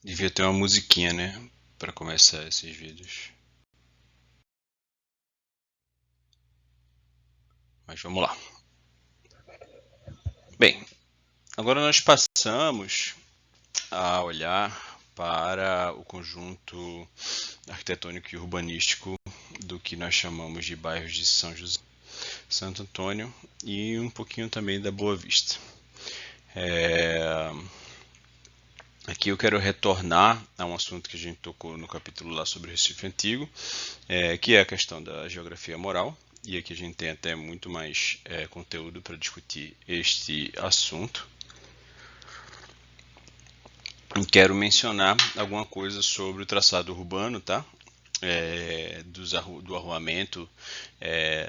Devia ter uma musiquinha, né? Para começar esses vídeos. Mas vamos lá. Bem, agora nós passamos a olhar para o conjunto arquitetônico e urbanístico do que nós chamamos de bairros de São José, Santo Antônio e um pouquinho também da Boa Vista. Aqui eu quero retornar a um assunto que a gente tocou no capítulo lá sobre o Recife Antigo, que é a questão da geografia moral. E aqui a gente tem até muito mais conteúdo para discutir este assunto. E quero mencionar alguma coisa sobre o traçado urbano, tá? Do arruamento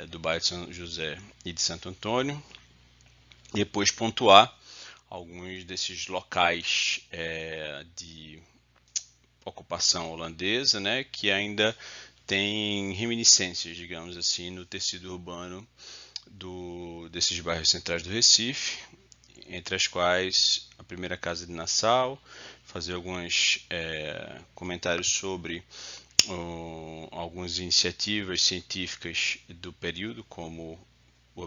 do bairro de São José e de Santo Antônio. Depois pontuar alguns desses locais de ocupação holandesa, né, que ainda tem reminiscências, digamos assim, no tecido urbano desses bairros centrais do Recife, entre as quais a primeira casa de Nassau, fazer alguns comentários sobre algumas iniciativas científicas do período, como o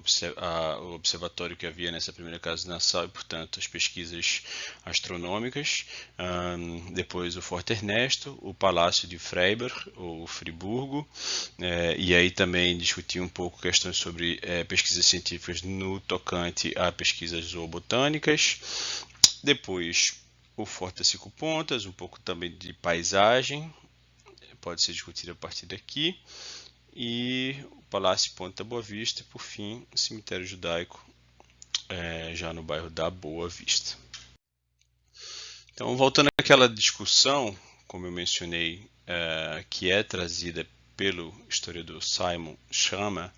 observatório que havia nessa primeira casa de Nassau e, portanto, as pesquisas astronômicas. Depois o Forte Ernesto, o Palácio de Freiberg, ou Friburgo, e aí também discutir um pouco questões sobre pesquisas científicas no tocante a pesquisas zoobotânicas. Depois o Forte das Cinco Pontas, um pouco também de paisagem, pode ser discutido a partir daqui. E o Palácio Ponta Boa Vista e, por fim, o cemitério judaico, já no bairro da Boa Vista. Então, voltando àquela discussão, como eu mencionei, que é trazida pelo historiador Simon Schama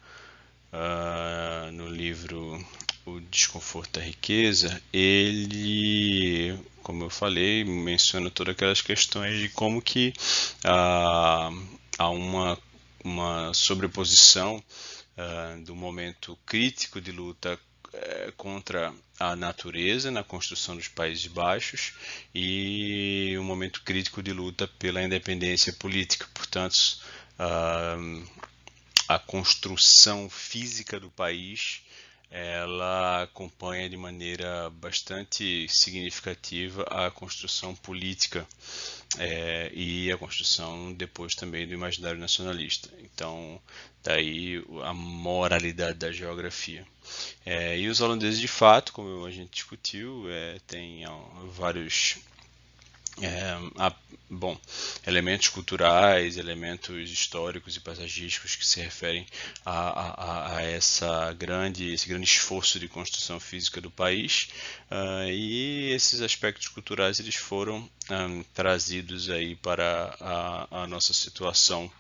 no livro O Desconforto da Riqueza, ele, como eu falei, menciona todas aquelas questões de como que há uma sobreposição do momento crítico de luta contra a natureza na construção dos Países Baixos e um momento crítico de luta pela independência política. Portanto, a construção física do país ela acompanha de maneira bastante significativa a construção política e a construção depois também do imaginário nacionalista. Então, daí a moralidade da geografia. E os holandeses, de fato, como a gente discutiu, têm vários há, bom, elementos culturais, elementos históricos e paisagísticos que se referem a esse grande esforço de construção física do país, e esses aspectos culturais eles foram trazidos aí para a nossa situação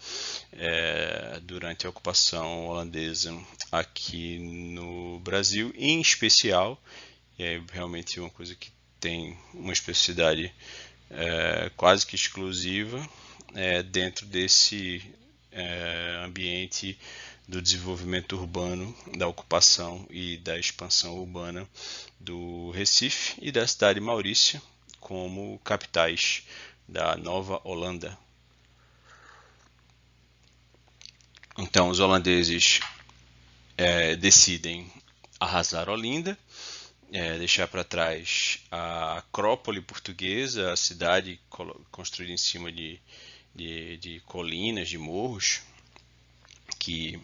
durante a ocupação holandesa aqui no Brasil, em especial, e é realmente uma coisa que tem uma especificidade quase que exclusiva dentro desse ambiente do desenvolvimento urbano, da ocupação e da expansão urbana do Recife e da cidade de Maurícia como capitais da Nova Holanda. Então os holandeses decidem arrasar Olinda, deixar para trás a Acrópole portuguesa, a cidade construída em cima de colinas, de morros, que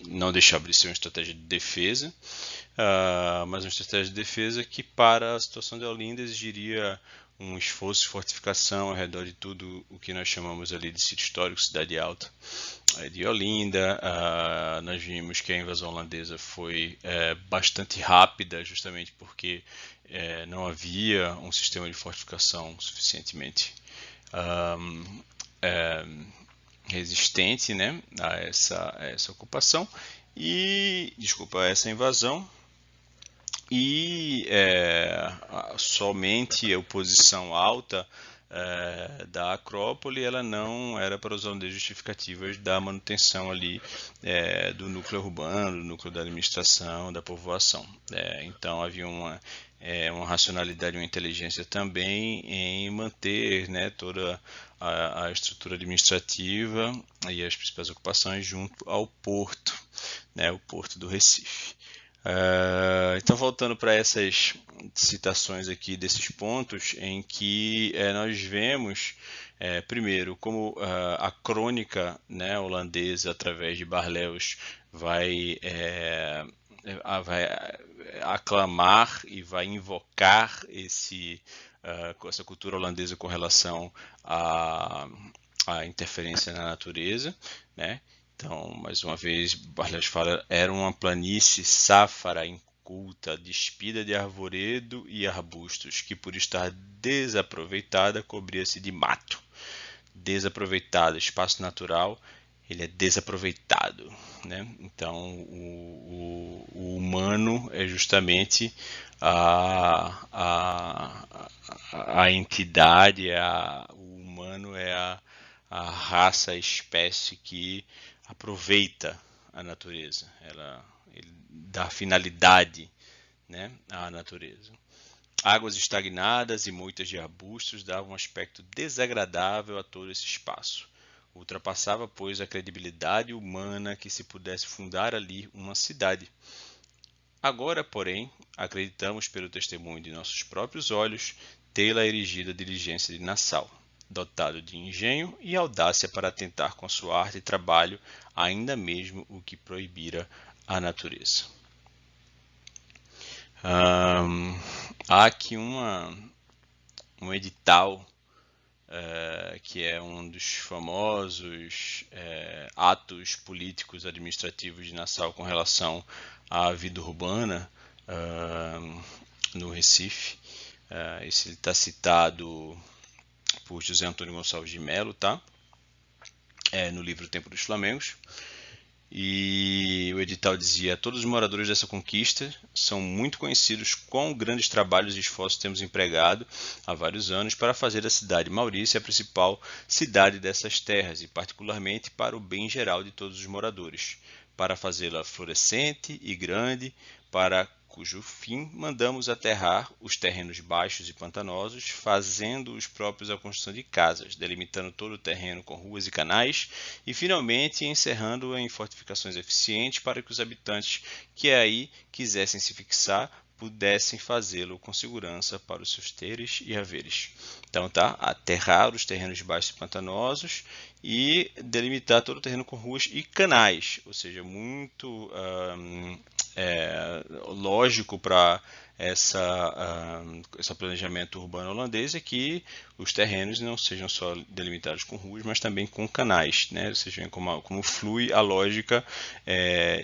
não deixava de ser uma estratégia de defesa, mas uma estratégia de defesa que para a situação de Olinda exigiria um esforço de fortificação ao redor de tudo o que nós chamamos ali de sítio histórico, cidade alta de Olinda. Nós vimos que a invasão holandesa foi bastante rápida, justamente porque não havia um sistema de fortificação suficientemente resistente, né, a essa ocupação e, desculpa, a essa invasão. E somente a oposição alta da Acrópole, ela não era para os holandeses justificativas da manutenção ali do núcleo urbano, do núcleo da administração, da povoação. Então havia uma racionalidade, uma inteligência também em manter, né, toda a estrutura administrativa e as principais ocupações junto ao porto, né, o porto do Recife. Então, voltando para essas citações aqui desses pontos em que nós vemos, primeiro, como a crônica, né, holandesa, através de Barlew's, vai aclamar e vai invocar essa cultura holandesa com relação à interferência na natureza, né? Então, mais uma vez, Barlew's fala, era uma planície sáfara, inculta, despida de arvoredo e arbustos, que por estar desaproveitada, cobria-se de mato. Desaproveitado, espaço natural, ele é desaproveitado, né? Então, o humano é justamente a entidade, o humano é a raça, a espécie que aproveita a natureza, ele dá finalidade, né, à natureza. Águas estagnadas e moitas de arbustos davam um aspecto desagradável a todo esse espaço. Ultrapassava, pois, a credibilidade humana que se pudesse fundar ali uma cidade. Agora, porém, acreditamos pelo testemunho de nossos próprios olhos tê-la erigida a diligência de Nassau, dotado de engenho e audácia para tentar com sua arte e trabalho ainda mesmo o que proibira a natureza. Há aqui um edital que é um dos famosos atos políticos administrativos de Nassau com relação à vida urbana no Recife. Esse está citado por José Antônio Gonçalves de Melo, tá? No livro Tempo dos Flamengos. E o edital dizia: todos os moradores dessa conquista são muito conhecidos quão grandes trabalhos e esforços temos empregado há vários anos para fazer da cidade Maurícia a principal cidade dessas terras, e particularmente para o bem geral de todos os moradores, para fazê-la florescente e grande, para cujo fim mandamos aterrar os terrenos baixos e pantanosos, fazendo os próprios a construção de casas, delimitando todo o terreno com ruas e canais, e finalmente encerrando-a em fortificações eficientes para que os habitantes que aí quisessem se fixar pudessem fazê-lo com segurança para os seus teres e haveres. Então, tá, aterrar os terrenos baixos e pantanosos e delimitar todo o terreno com ruas e canais, ou seja, muito lógico para esse planejamento urbano holandês é que os terrenos não sejam só delimitados com ruas, mas também com canais, né? Ou seja, como flui a lógica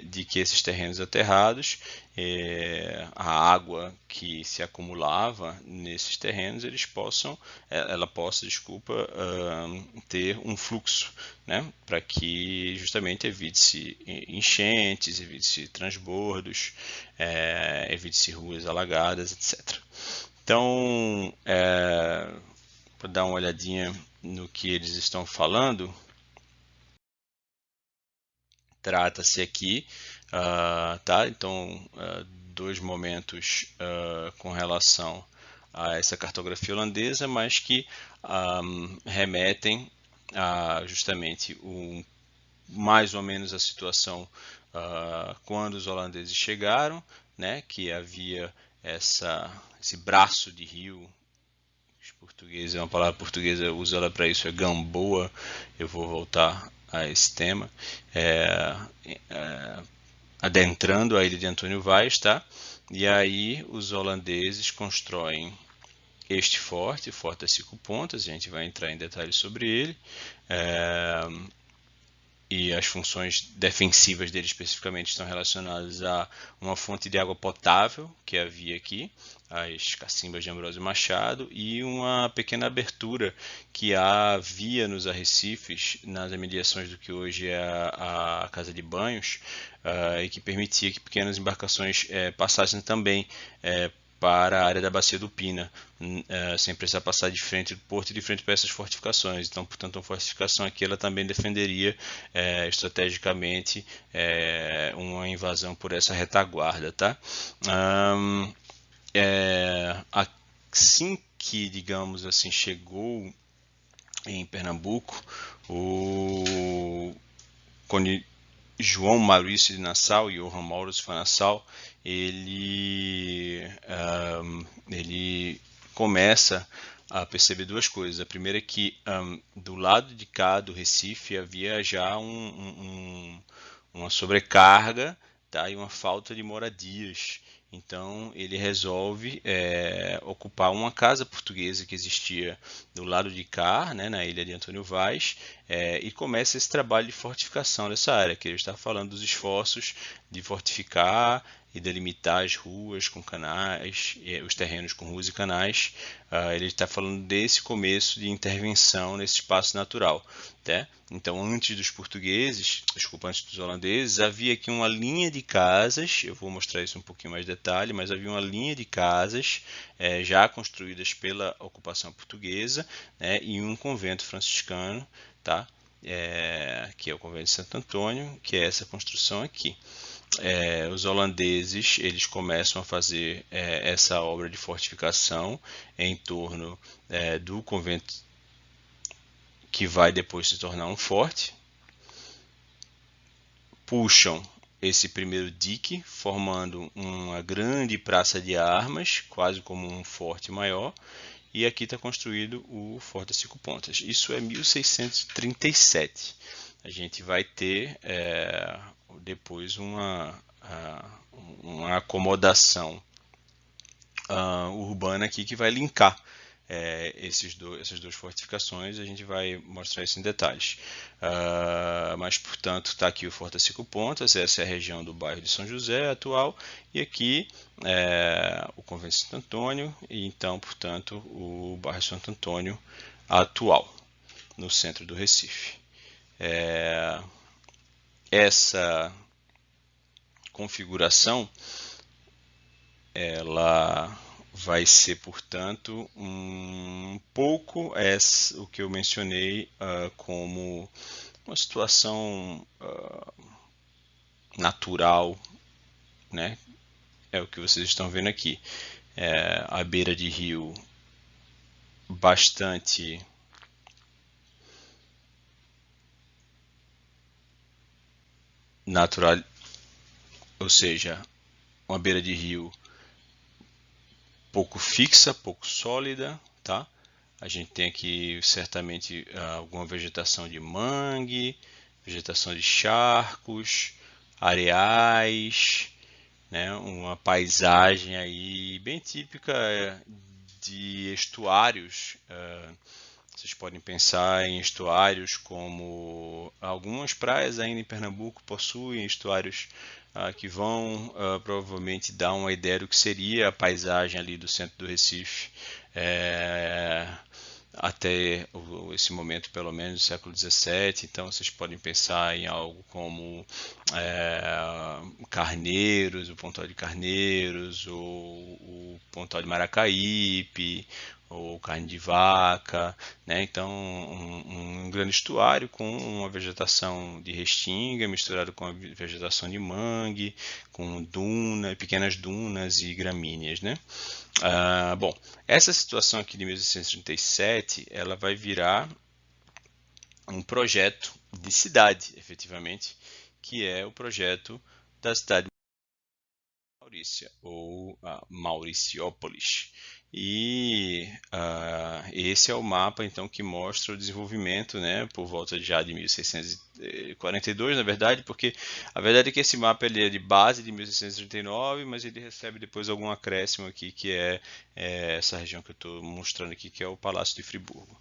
de que esses terrenos aterrados, a água que se acumulava nesses terrenos, ela possa, ter um fluxo, né? Para que justamente evite-se enchentes, evite-se transbordos, evite-se ruas alagadas, etc. Então, para dar uma olhadinha no que eles estão falando, trata-se aqui, tá? Então, dois momentos com relação a essa cartografia holandesa, mas que remetem a justamente mais ou menos a situação quando os holandeses chegaram, né? Que havia esse braço de rio. Português é uma palavra portuguesa, eu uso ela para isso, é Gamboa. Eu vou voltar a esse tema. Adentrando a ilha de Antônio Vaz, tá? E aí os holandeses constroem este forte, o Forte das Cinco Pontas, a gente vai entrar em detalhes sobre ele. E as funções defensivas dele especificamente estão relacionadas a uma fonte de água potável que havia aqui, as cacimbas de Ambrósio Machado, e uma pequena abertura que havia nos arrecifes, nas imediações do que hoje é a casa de banhos, e que permitia que pequenas embarcações passassem também para a área da Bacia do Pina, sem precisar passar de frente do porto e de frente para essas fortificações. Então, portanto, uma fortificação aqui ela também defenderia estrategicamente uma invasão por essa retaguarda, tá? Assim que, digamos assim, chegou em Pernambuco, o Conde João Maurício de Nassau, Johann Maurus von Nassau, ele começa a perceber duas coisas. A primeira é que do lado de cá do Recife havia já uma sobrecarga, tá, e uma falta de moradias. Então ele resolve ocupar uma casa portuguesa que existia do lado de cá, né, na ilha de Antônio Vaz, e começa esse trabalho de fortificação dessa área, que ele está falando dos esforços de fortificar e delimitar as ruas com canais, os terrenos com ruas e canais. Ele está falando desse começo de intervenção nesse espaço natural. Tá? Então, antes dos portugueses, desculpa, antes dos holandeses, havia aqui uma linha de casas, eu vou mostrar isso um pouquinho mais de detalhe, mas havia uma linha de casas já construídas pela ocupação portuguesa, né, e um convento franciscano, tá? Que é o convento de Santo Antônio, que é essa construção aqui. Os holandeses eles começam a fazer essa obra de fortificação em torno do convento que vai depois se tornar um forte, puxam esse primeiro dique, formando uma grande praça de armas, quase como um forte maior, e aqui está construído o Forte das Cinco Pontas. Isso é 1637. A gente vai ter depois uma acomodação urbana aqui que vai linkar essas duas fortificações. A gente vai mostrar isso em detalhes. Mas, portanto, está aqui o Forte das Cinco Pontas, essa é a região do bairro de São José atual, e aqui o Convento de Santo Antônio, e então, portanto, o bairro Santo Antônio atual, no centro do Recife. Essa configuração ela vai ser, portanto, um pouco o que eu mencionei como uma situação natural, né? É o que vocês estão vendo aqui. À beira de rio bastante natural, ou seja, uma beira de rio pouco fixa, pouco sólida, tá? A gente tem aqui certamente alguma vegetação de mangue, vegetação de charcos, areais, né? Uma paisagem aí bem típica de estuários. Vocês podem pensar em estuários como algumas praias ainda em Pernambuco possuem estuários que vão provavelmente dar uma ideia do que seria a paisagem ali do centro do Recife até esse momento, pelo menos, do século XVII. Então, vocês podem pensar em algo como Carneiros, o Pontal de Carneiros, ou o Pontal de Maracaípe, ou carne de vaca, né? Então um grande estuário com uma vegetação de restinga misturado com a vegetação de mangue, com pequenas dunas e gramíneas, né? Bom, essa situação aqui de 1637, ela vai virar um projeto de cidade, efetivamente, que é o projeto da cidade de Maurícia, ou Mauriciópolis. E esse é o mapa então que mostra o desenvolvimento, né, por volta já de 1642, na verdade, porque a verdade é que esse mapa ele é de base de 1639, mas ele recebe depois algum acréscimo aqui, que é essa região que eu estou mostrando aqui, que é o Palácio de Friburgo.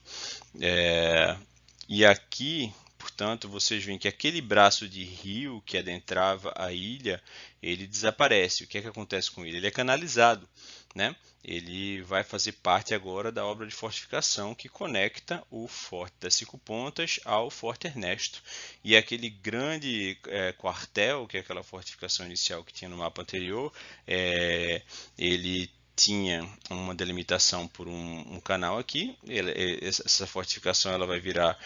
E aqui, portanto, vocês veem que aquele braço de rio que adentrava a ilha, ele desaparece. O que é que acontece com ele? Ele é canalizado, né? Ele vai fazer parte agora da obra de fortificação que conecta o Forte das Cinco Pontas ao Forte Ernesto. E aquele grande quartel, que é aquela fortificação inicial que tinha no mapa anterior, ele tinha uma delimitação por um canal aqui, essa fortificação ela vai virar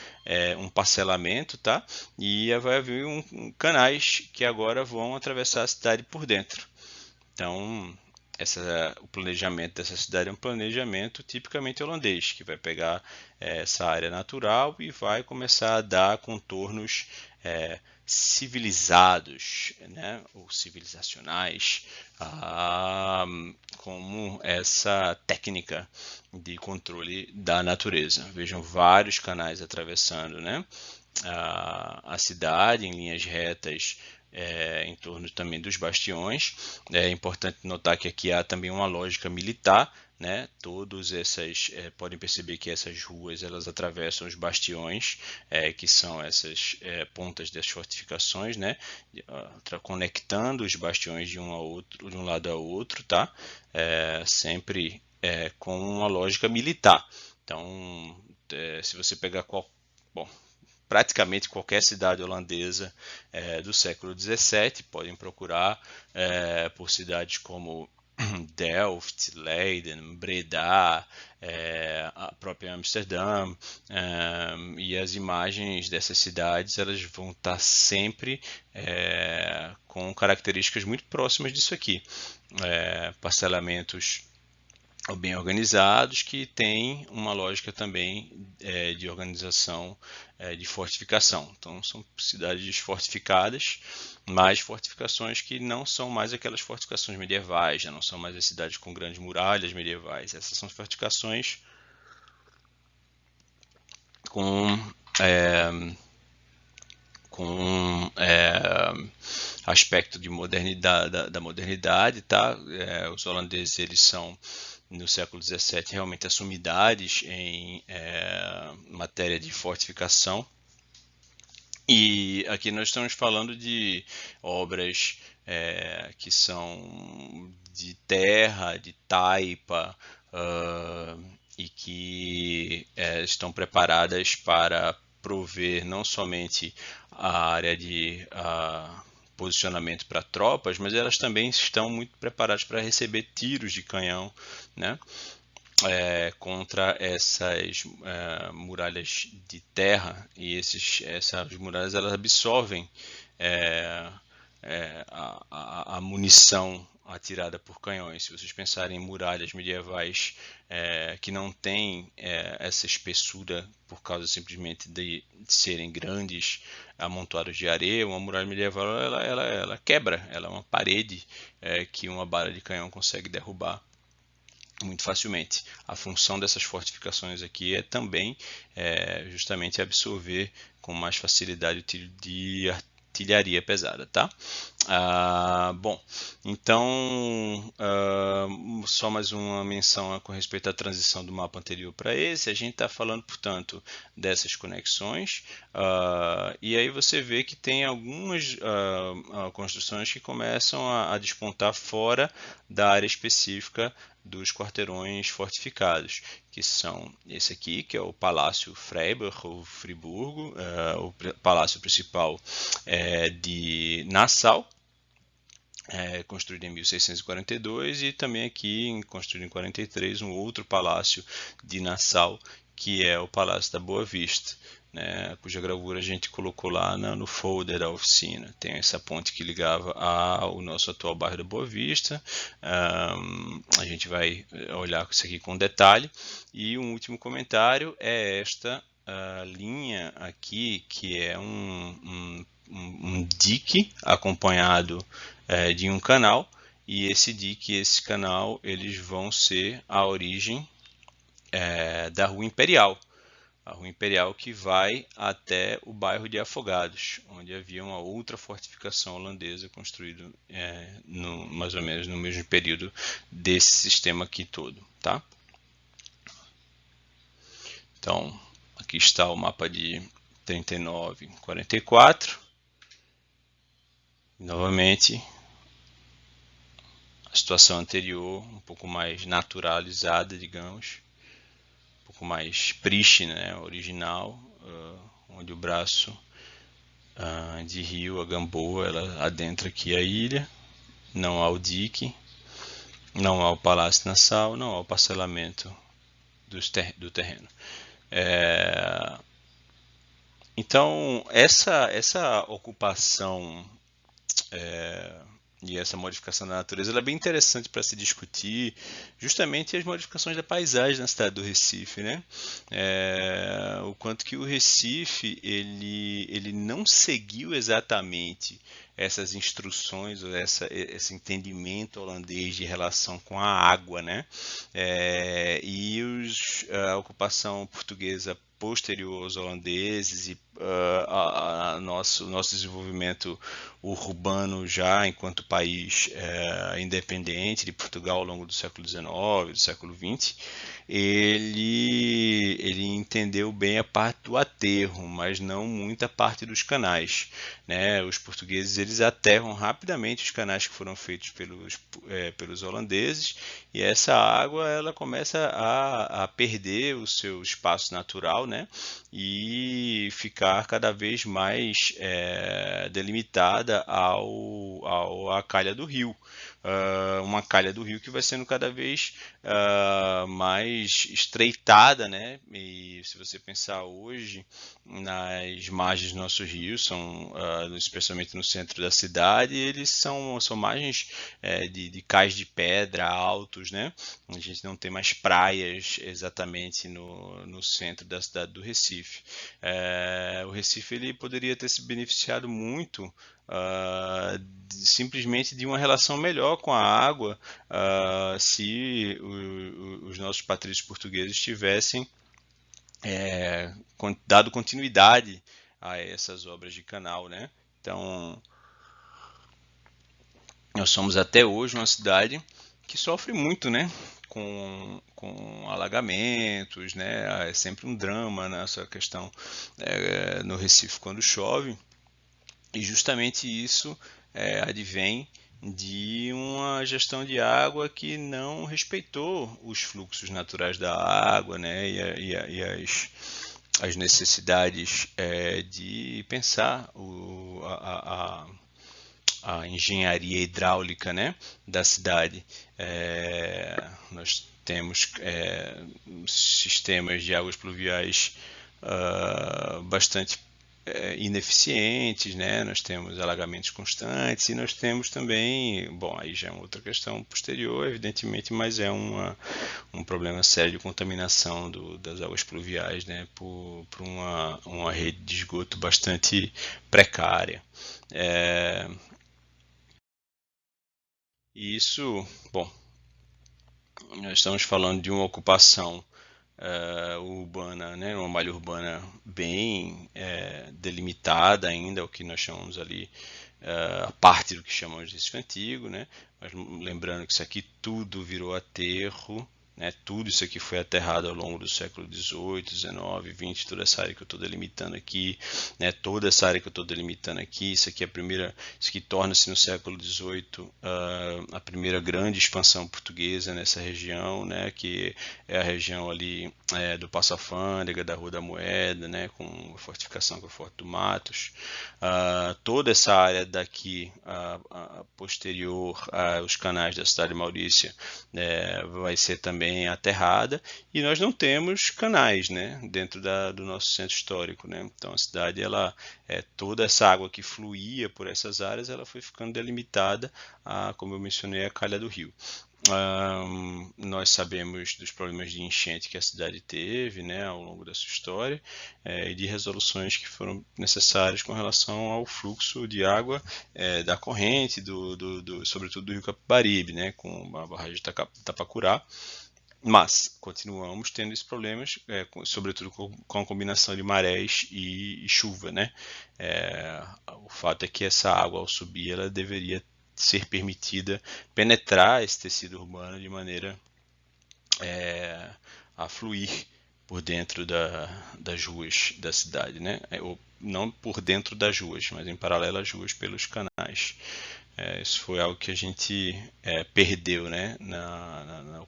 um parcelamento, tá? E vai haver canais que agora vão atravessar a cidade por dentro. Então, o planejamento dessa cidade é um planejamento tipicamente holandês, que vai pegar essa área natural e vai começar a dar contornos civilizados, né, ou civilizacionais, como essa técnica de controle da natureza. Vejam vários canais atravessando, né, a cidade em linhas retas, em torno também dos bastiões. É importante notar que aqui há também uma lógica militar, né? Todas essas podem perceber que essas ruas elas atravessam os bastiões, que são essas pontas das fortificações, né? Conectando os bastiões de um lado a outro, tá? Sempre com uma lógica militar. Então, se você pegar praticamente qualquer cidade holandesa do século XVII, podem procurar por cidades como Delft, Leiden, Breda, a própria Amsterdã, e as imagens dessas cidades elas vão estar sempre com características muito próximas disso aqui, parcelamentos bem organizados, que tem uma lógica também de organização, de fortificação. Então são cidades fortificadas, mas fortificações que não são mais aquelas fortificações medievais, já não são mais as cidades com grandes muralhas medievais. Essas são fortificações com aspecto de modernidade, da modernidade, tá? Os holandeses eles são no século XVII realmente as sumidades em matéria de fortificação. E aqui nós estamos falando de obras que são de terra, de taipa, e que estão preparadas para prover não somente a área de posicionamento para tropas, mas elas também estão muito preparadas para receber tiros de canhão, né? Contra essas muralhas de terra, e essas muralhas elas absorvem a munição atirada por canhões. Se vocês pensarem em muralhas medievais que não têm essa espessura por causa simplesmente de serem grandes amontoados de areia, uma muralha medieval ela quebra, ela é uma parede que uma bala de canhão consegue derrubar muito facilmente. A função dessas fortificações aqui é também justamente absorver com mais facilidade o tiro de artilharia pesada, tá? Bom, então só mais uma menção com respeito à transição do mapa anterior para esse. A gente está falando, portanto, dessas conexões, e aí você vê que tem algumas construções que começam a despontar fora da área específica dos quarteirões fortificados, que são esse aqui, que é o Palácio Freiburg, ou Friburgo, o palácio principal de Nassau, construído em 1642, e também aqui, construído em 43, um outro palácio de Nassau, que é o Palácio da Boa Vista, né, cuja gravura a gente colocou lá no folder da oficina. Tem essa ponte que ligava ao nosso atual bairro da Boa Vista. A gente vai olhar isso aqui com detalhe. E um último comentário é esta linha aqui, que é um dique acompanhado de um canal, e esse dique e esse canal eles vão ser a origem da Rua Imperial. A Rua Imperial que vai até o bairro de Afogados, onde havia uma outra fortificação holandesa construída mais ou menos no mesmo período desse sistema aqui todo, tá? Então, aqui está o mapa de 39 e 44. Novamente, a situação anterior, um pouco mais naturalizada, digamos, um pouco mais prístina, né, original, onde o braço de rio, a Gamboa, ela adentra aqui a ilha, não há o dique, Não ao palácio nasal, não ao parcelamento do terreno. É, então, essa ocupação é, e essa modificação da natureza ela é bem interessante para se discutir justamente as modificações da paisagem na cidade do Recife, né? O quanto que o Recife ele não seguiu exatamente essas instruções ou esse entendimento holandês de relação com a água, né? A ocupação portuguesa posterior aos holandeses e nosso desenvolvimento urbano já enquanto país independente de Portugal ao longo do século XIX, do século XX, ele entendeu bem a parte do aterro, mas não muita parte dos canais, né? Os portugueses eles aterram rapidamente os canais que foram feitos pelos holandeses e essa água ela começa a perder o seu espaço natural, né? E ficar cada vez mais delimitada à calha do rio. Uma calha do rio que vai sendo cada vez mais estreitada, né? E se você pensar hoje nas margens dos nossos rios, especialmente no centro da cidade, eles são margens de cais de pedra altos, né? A gente não tem mais praias exatamente no centro da cidade do Recife. O Recife ele poderia ter se beneficiado muito simplesmente de uma relação melhor com a água se os nossos patrícios portugueses tivessem dado continuidade a essas obras de canal, né? Então, nós somos até hoje uma cidade que sofre muito, né? Com alagamentos, né? É sempre um drama nessa questão no Recife quando chove. E justamente isso advém de uma gestão de água que não respeitou os fluxos naturais da água, né, as necessidades de pensar a engenharia hidráulica, né, da cidade. Nós temos sistemas de águas pluviais bastante ineficientes, né? Nós temos alagamentos constantes e nós temos também, bom, aí já é uma outra questão posterior, evidentemente, mas um problema sério de contaminação das águas pluviais, né? Por uma rede de esgoto bastante precária. É, e isso, bom, nós estamos falando de uma ocupação urbana, né, uma malha urbana bem delimitada ainda, o que nós chamamos ali a parte do que chamamos de Recife Antigo, né? Mas lembrando que isso aqui tudo virou aterro, né? Tudo isso aqui foi aterrado ao longo do século XVIII, XIX, XX, toda essa área que eu estou delimitando aqui, né? Toda essa área que eu estou delimitando aqui, isso aqui é a primeira, isso aqui torna-se no século XVIII a primeira grande expansão portuguesa nessa região, né? Que é a região ali do Passo Alfândega, da Rua da Moeda, né? Com a fortificação com o Forte do Matos. Toda essa área daqui posterior aos canais da cidade de Maurícia vai ser também aterrada e nós não temos canais, né, dentro do nosso centro histórico, né? Então a cidade toda essa água que fluía por essas áreas ela foi ficando delimitada como eu mencionei, a calha do rio. Nós sabemos dos problemas de enchente que a cidade teve, né, ao longo da sua história e de resoluções que foram necessárias com relação ao fluxo de água da corrente, sobretudo do rio Capibaribe, né, com a barragem de Tapacurá. Mas continuamos tendo esses problemas, sobretudo com a combinação de marés e chuva, né? O fato é que essa água, ao subir, ela deveria ser permitida penetrar esse tecido urbano de maneira a fluir por dentro das ruas da cidade, né? Ou não por dentro das ruas, mas em paralelo às ruas pelos canais. Isso foi algo que a gente perdeu, né? Na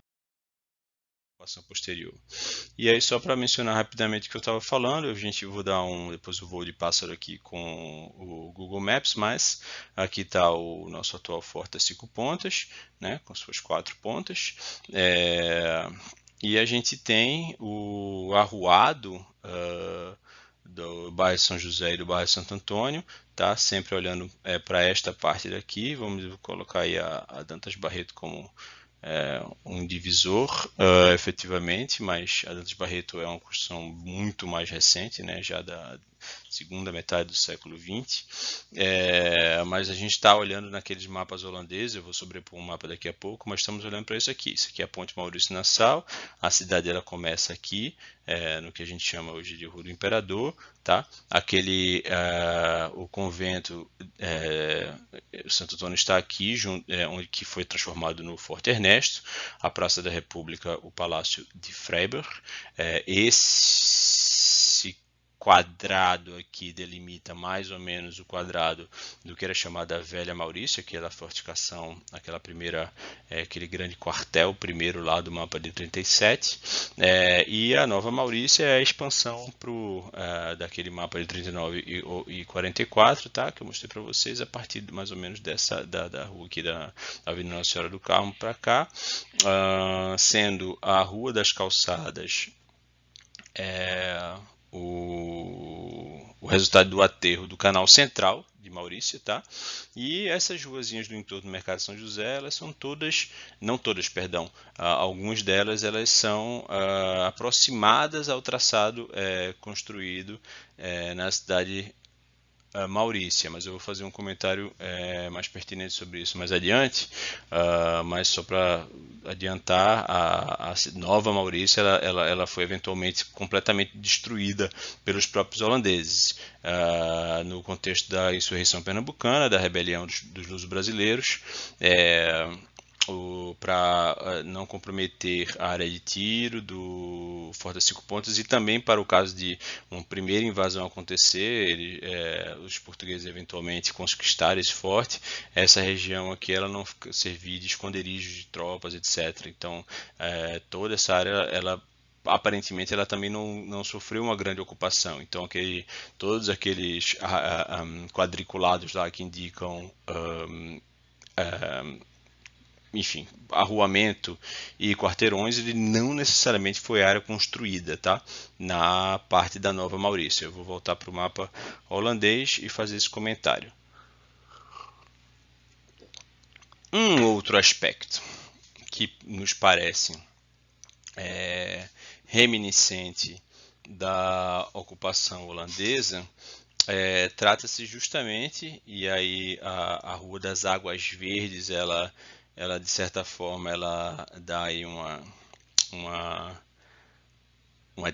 ocupação posterior. E aí, só para mencionar rapidamente o que eu estava falando, vou dar depois o voo de pássaro aqui com o Google Maps, mas aqui está o nosso atual forte das 5 pontas, né, com suas 4 pontas. E a gente tem o arruado do bairro São José e do bairro Santo Antônio, tá? Sempre olhando para esta parte daqui. Vamos colocar aí a Dantas Barreto como um divisor, efetivamente, mas a Dantas Barreto é uma construção muito mais recente, né, já da segunda metade do século XX, mas a gente está olhando naqueles mapas holandeses. Eu vou sobrepor um mapa daqui a pouco, mas estamos olhando para isso aqui é a Ponte Maurício Nassau. A cidade ela começa aqui, no que a gente chama hoje de Rua do Imperador, tá? O convento, o Santo Antônio está aqui, onde que foi transformado no Forte Ernesto. A Praça da República, o Palácio de Freiberg. Esse quadrado aqui delimita mais ou menos o quadrado do que era chamada Velha Maurícia, aquela fortificação, aquele grande quartel, primeiro lá do mapa de 37, e a Nova Maurícia é a expansão daquele mapa de 39 e 44, tá? Que eu mostrei para vocês, a partir mais ou menos da rua aqui da Avenida Nossa Senhora do Carmo para cá, sendo a Rua das Calçadas o resultado do aterro do canal central de Maurícia, tá? E essas ruazinhas do entorno do Mercado São José, elas são todas, não todas, perdão, algumas delas elas são aproximadas ao traçado construído na cidade Maurícia, mas eu vou fazer um comentário mais pertinente sobre isso mais adiante. Mas só para adiantar, a Nova Maurícia ela foi eventualmente completamente destruída pelos próprios holandeses, no contexto da insurreição pernambucana, da rebelião dos luso-brasileiros. Para não comprometer a área de tiro do Forte das 5 Pontas, e também para o caso de uma primeira invasão acontecer, os portugueses eventualmente conquistarem esse forte, essa região aqui ela não servir de esconderijo de tropas, etc. Então, toda essa área aparentemente ela também não sofreu uma grande ocupação. Então todos aqueles quadriculados lá que indicam enfim, arruamento e quarteirões, ele não necessariamente foi área construída, tá? Na parte da Nova Maurícia. Eu vou voltar para o mapa holandês e fazer esse comentário. Um outro aspecto que nos parece reminiscente da ocupação holandesa trata-se justamente, e aí a Rua das Águas Verdes, ela de certa forma ela dá aí uma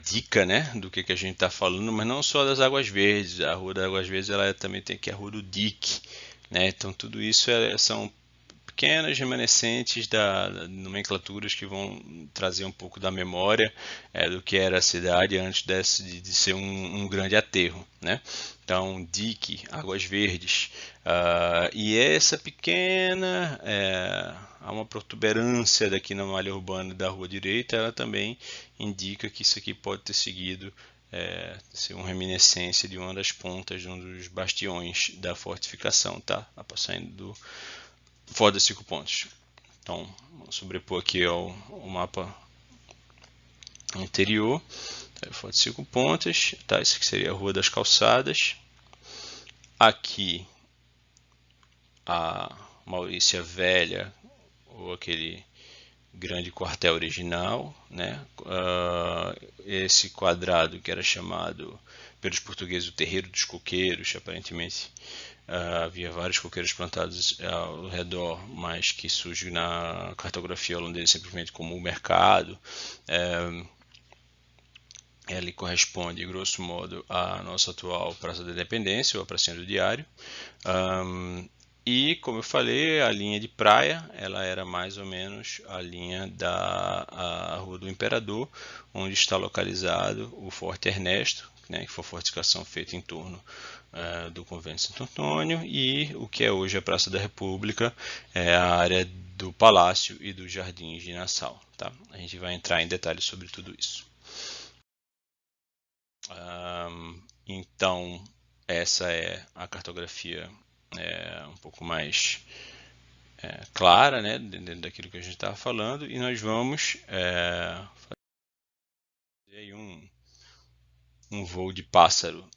dica, né, do que a gente está falando, mas não só das Águas Verdes. A Rua das Águas Verdes ela também tem aqui a Rua do Dique, né? Então tudo isso são pequenas remanescentes da nomenclaturas que vão trazer um pouco da memória do que era a cidade antes de ser um grande aterro, né? Então, dique, Águas Verdes, e essa pequena, há uma protuberância daqui na malha urbana da rua direita, ela também indica que isso aqui pode ter seguido ser uma reminiscência de uma das pontas de um dos bastiões da fortificação, tá? Saindo do Forte das 5 Pontos. Então, vou sobrepor aqui o mapa anterior. Forte 5 Pontas, tá? Isso aqui seria a Rua das Calçadas. Aqui a Maurícia Velha, ou aquele grande quartel original, né? Esse quadrado que era chamado pelos portugueses o Terreiro dos Coqueiros, aparentemente havia vários coqueiros plantados ao redor, mas que surge na cartografia holandesa simplesmente como o mercado. Ele corresponde, grosso modo, à nossa atual Praça da Independência, ou a Pracinha do Diário. E, como eu falei, a linha de praia, ela era mais ou menos a linha da Rua do Imperador, onde está localizado o Forte Ernesto, né, que foi a fortificação feita em torno do Convento de Santo Antônio, e o que é hoje a Praça da República, é a área do Palácio e dos Jardins de Nassau. Tá? A gente vai entrar em detalhes sobre tudo isso. Então, essa é a cartografia um pouco mais clara, né, dentro daquilo que a gente estava falando, e nós vamos fazer aí um voo de pássaro.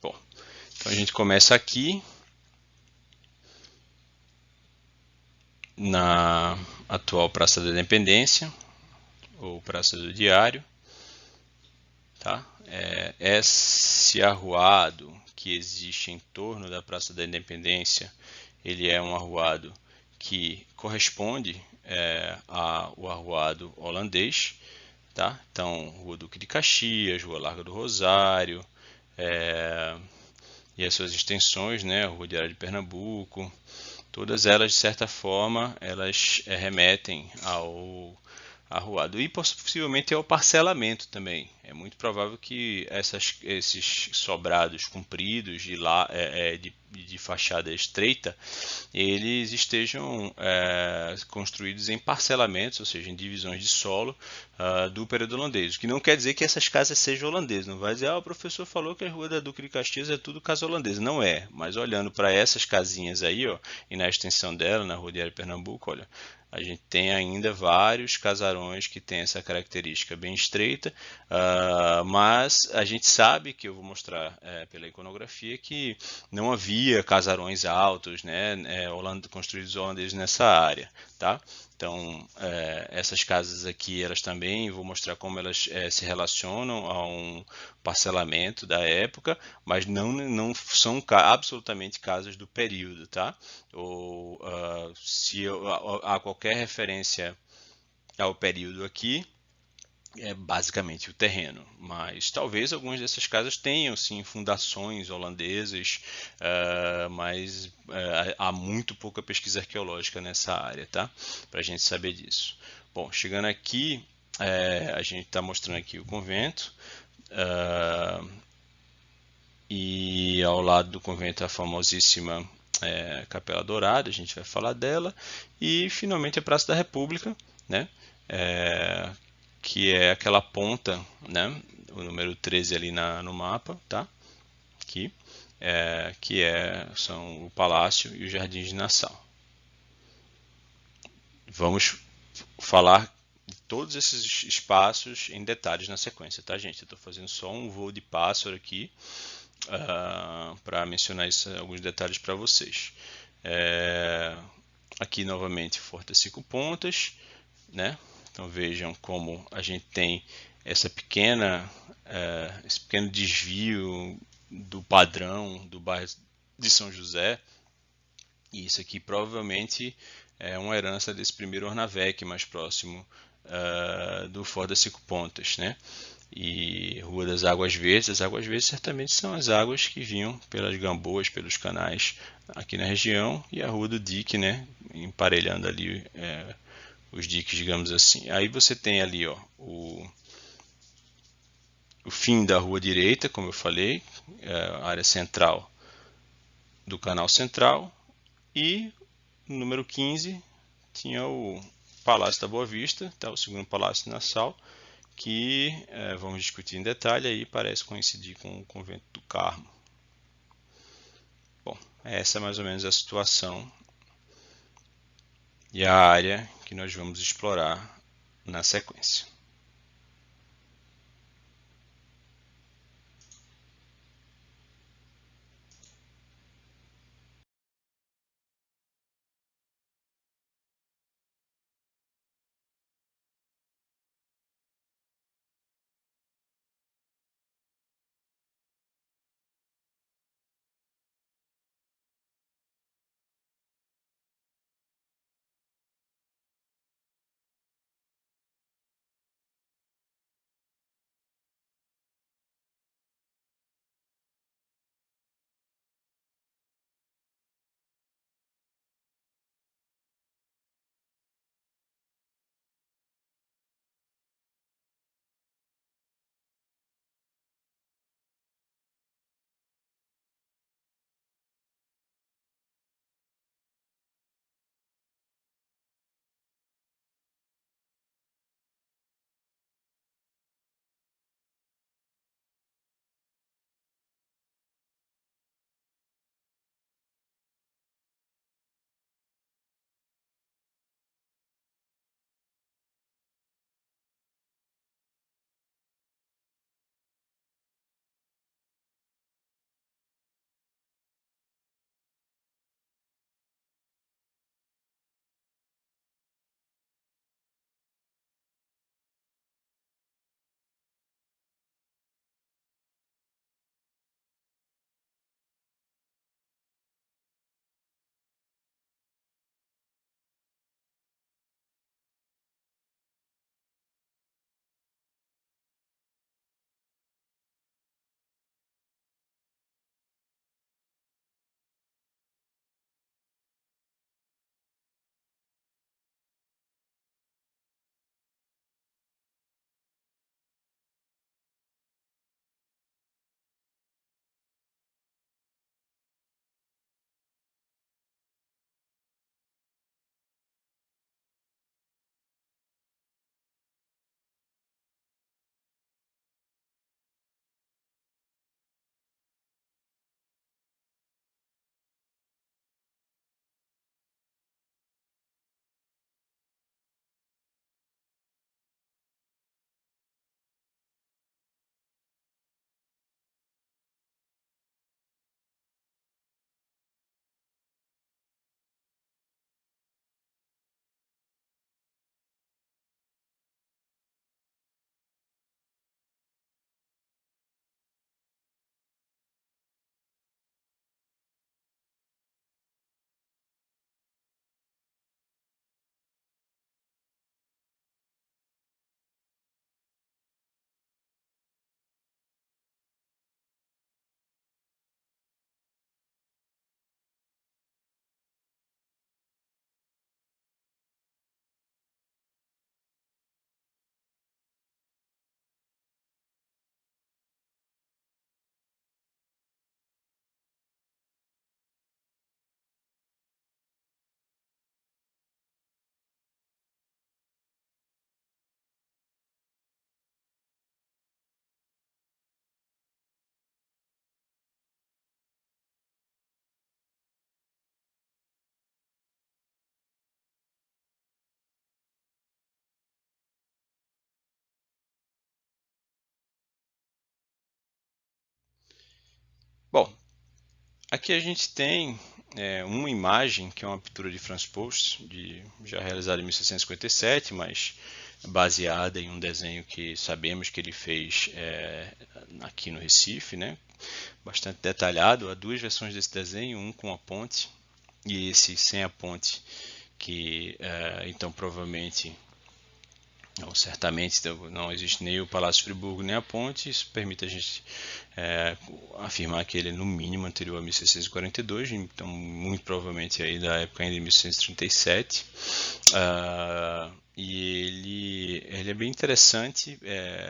Bom, então a gente começa aqui na atual Praça da Independência, ou Praça do Diário, tá? Esse arruado que existe em torno da Praça da Independência, ele é um arruado que corresponde ao arruado holandês, tá? Então, Rua Duque de Caxias, Rua Larga do Rosário, e as suas extensões, né? A Rua Diário de Pernambuco, todas elas, de certa forma, elas remetem ao arruado. E possivelmente ao parcelamento também. É muito provável que esses sobrados compridos de fachada estreita, eles estejam construídos em parcelamentos, ou seja, em divisões de solo do período holandês. O que não quer dizer que essas casas sejam holandesas. Não vai dizer, o professor falou que a Rua da Duque de Caxias é tudo casa holandesa. Não é. Mas olhando para essas casinhas aí, ó, e na extensão dela, na Rua Diário de Pernambuco, olha, a gente tem ainda vários casarões que têm essa característica bem estreita, mas a gente sabe, que eu vou mostrar pela iconografia, que não havia casarões altos, né, construídos holandeses nessa área, tá? Então, essas casas aqui, elas também, vou mostrar como elas se relacionam a um parcelamento da época, mas não são absolutamente casas do período, tá? Ou se há qualquer referência ao período aqui, é basicamente o terreno, mas talvez algumas dessas casas tenham sim fundações holandesas, mas há muito pouca pesquisa arqueológica nessa área, tá? Para a gente saber disso. Bom, chegando aqui, a gente está mostrando aqui o convento, e ao lado do convento a famosíssima Capela Dourada, a gente vai falar dela, e finalmente a Praça da República, né? É, que é aquela ponta, né? O número 13 ali no mapa, tá? Aqui, são o Palácio e os Jardins de Nassau. Vamos falar de todos esses espaços em detalhes na sequência, tá, gente? Eu estou fazendo só um voo de pássaro aqui para mencionar alguns detalhes para vocês. Aqui novamente Forte das Cinco Pontas, né? Então vejam como a gente tem esse pequeno desvio do padrão do bairro de São José. E isso aqui provavelmente é uma herança desse primeiro Ornavec mais próximo do Forte das Cinco Pontas, né? E Rua das Águas Verdes. As Águas Verdes certamente são as águas que vinham pelas Gamboas, pelos canais aqui na região, e a Rua do Dique, né? Emparelhando ali os diques, digamos assim. Aí você tem ali, ó, o fim da rua direita, como eu falei, a área central do canal central, e no número 15 tinha o Palácio da Boa Vista, tá? O segundo Palácio de Nassau, que vamos discutir em detalhe, aí parece coincidir com o Convento do Carmo. Bom, essa é mais ou menos a situação e a área que nós vamos explorar na sequência. Aqui a gente tem uma imagem que é uma pintura de Franz Post, já realizada em 1657, mas baseada em um desenho que sabemos que ele fez aqui no Recife, né? Bastante detalhado. Há duas versões desse desenho, um com a ponte e esse sem a ponte, que então provavelmente não, certamente não existe nem o Palácio Friburgo nem a ponte. Isso permite a gente afirmar que ele é no mínimo anterior a 1642, então muito provavelmente aí da época ainda de 1637. E ele é bem interessante,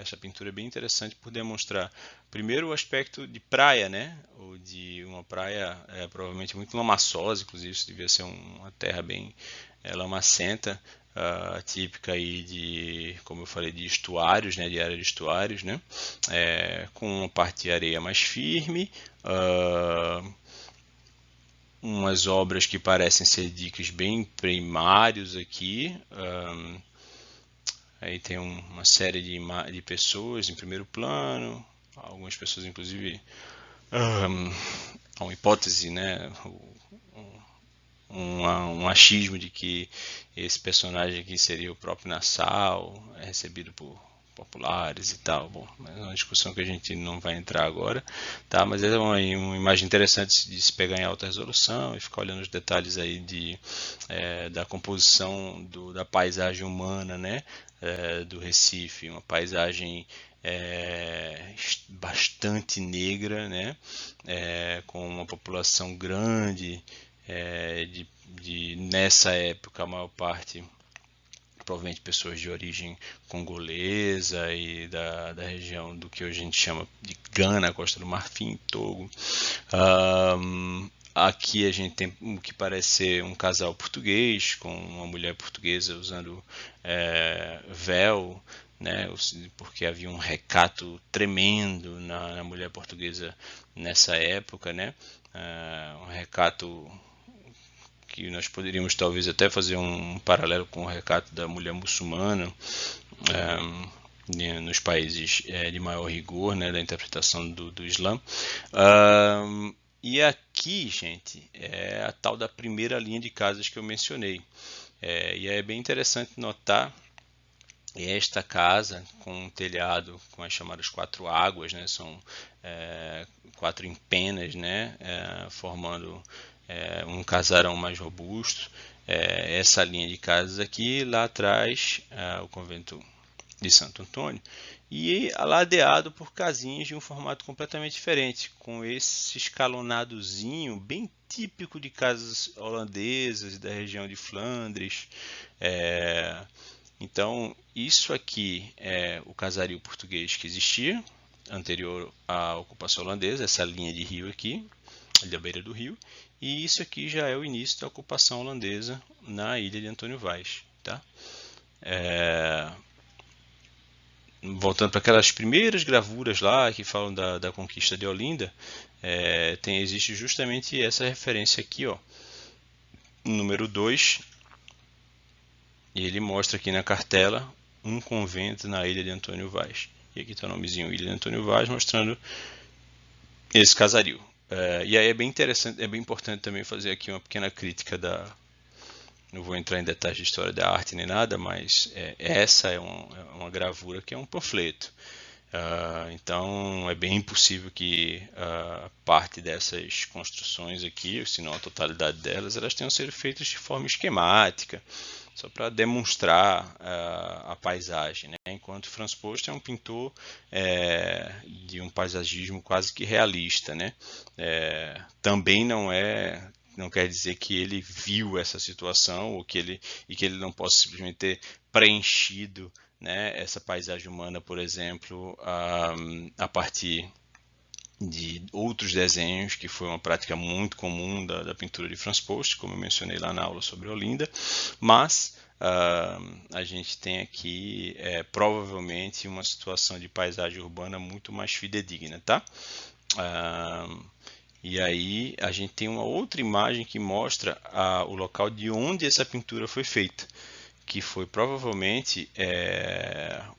essa pintura é bem interessante por demonstrar, primeiro, o aspecto de praia, né? Ou de uma praia provavelmente muito lamaçosa, inclusive isso devia ser uma terra bem lamacenta, típica aí de, como eu falei, de estuários, né? De área de estuários, né? Com uma parte de areia mais firme, umas obras que parecem ser diques bem primários aqui. Aí tem uma série de pessoas em primeiro plano, algumas pessoas inclusive há uma hipótese, né, um achismo de que esse personagem aqui seria o próprio Nassau, recebido por populares e tal. Bom, mas é uma discussão que a gente não vai entrar agora, tá? Mas é uma imagem interessante de se pegar em alta resolução e ficar olhando os detalhes aí da composição da paisagem humana, né? Do Recife, uma paisagem bastante negra, né? Com uma população grande, nessa época a maior parte provavelmente pessoas de origem congolesa e da região do que hoje a gente chama de Gana, Costa do Marfim, Togo. Aqui a gente tem o que parece ser um casal português com uma mulher portuguesa usando véu, né, porque havia um recato tremendo na mulher portuguesa nessa época, né, um recato que nós poderíamos talvez até fazer um paralelo com o recato da mulher muçulmana nos países de maior rigor, né, da interpretação do Islã. E aqui, gente, é a tal da primeira linha de casas que eu mencionei. E é bem interessante notar esta casa com um telhado com as chamadas quatro águas, né, são quatro empenas, né, formando um casarão mais robusto. Essa linha de casas aqui, lá atrás, o convento de Santo Antônio, e ladeado por casinhas de um formato completamente diferente, com esse escalonadozinho bem típico de casas holandesas da região de Flandres. Então, isso aqui é o casario português que existia anterior à ocupação holandesa, essa linha de rio aqui, da beira do rio, e isso aqui já é o início da ocupação holandesa na ilha de Antônio Vaz, tá? Voltando para aquelas primeiras gravuras lá que falam da conquista de Olinda, existe justamente essa referência aqui, ó, número 2, e ele mostra aqui na cartela um convento na ilha de Antônio Vaz. E aqui está o nomezinho Ilha de Antônio Vaz, mostrando esse casario. E aí é bem interessante, é bem importante também fazer aqui uma pequena crítica não vou entrar em detalhes de história da arte nem nada, mas essa é uma gravura que é um panfleto. Então é bem possível que parte dessas construções aqui, se não a totalidade delas, elas tenham sido feitas de forma esquemática, só para demonstrar a paisagem, né? Enquanto Franz Post é um pintor de um paisagismo quase que realista, né? Também não quer dizer que ele viu essa situação ou que ele não possa simplesmente ter preenchido, né, essa paisagem humana, por exemplo, a partir de outros desenhos, que foi uma prática muito comum da pintura de Franz Post, como eu mencionei lá na aula sobre Olinda, mas a gente tem aqui provavelmente uma situação de paisagem urbana muito mais fidedigna, tá? E aí a gente tem uma outra imagem que mostra o local de onde essa pintura foi feita, que foi provavelmente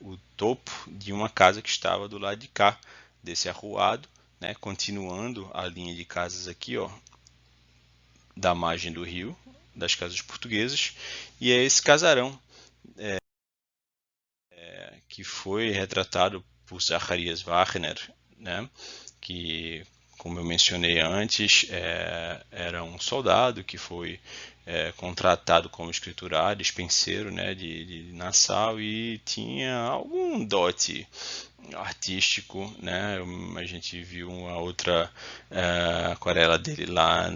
o topo de uma casa que estava do lado de cá desse arruado, né, continuando a linha de casas aqui, ó, da margem do rio, das casas portuguesas, e é esse casarão que foi retratado por Zacharias Wagner, né, que, como eu mencionei antes, era um soldado que foi contratado como escriturário, dispenseiro, né, de Nassau, e tinha algum dote artístico, né? A gente viu uma outra aquarela dele lá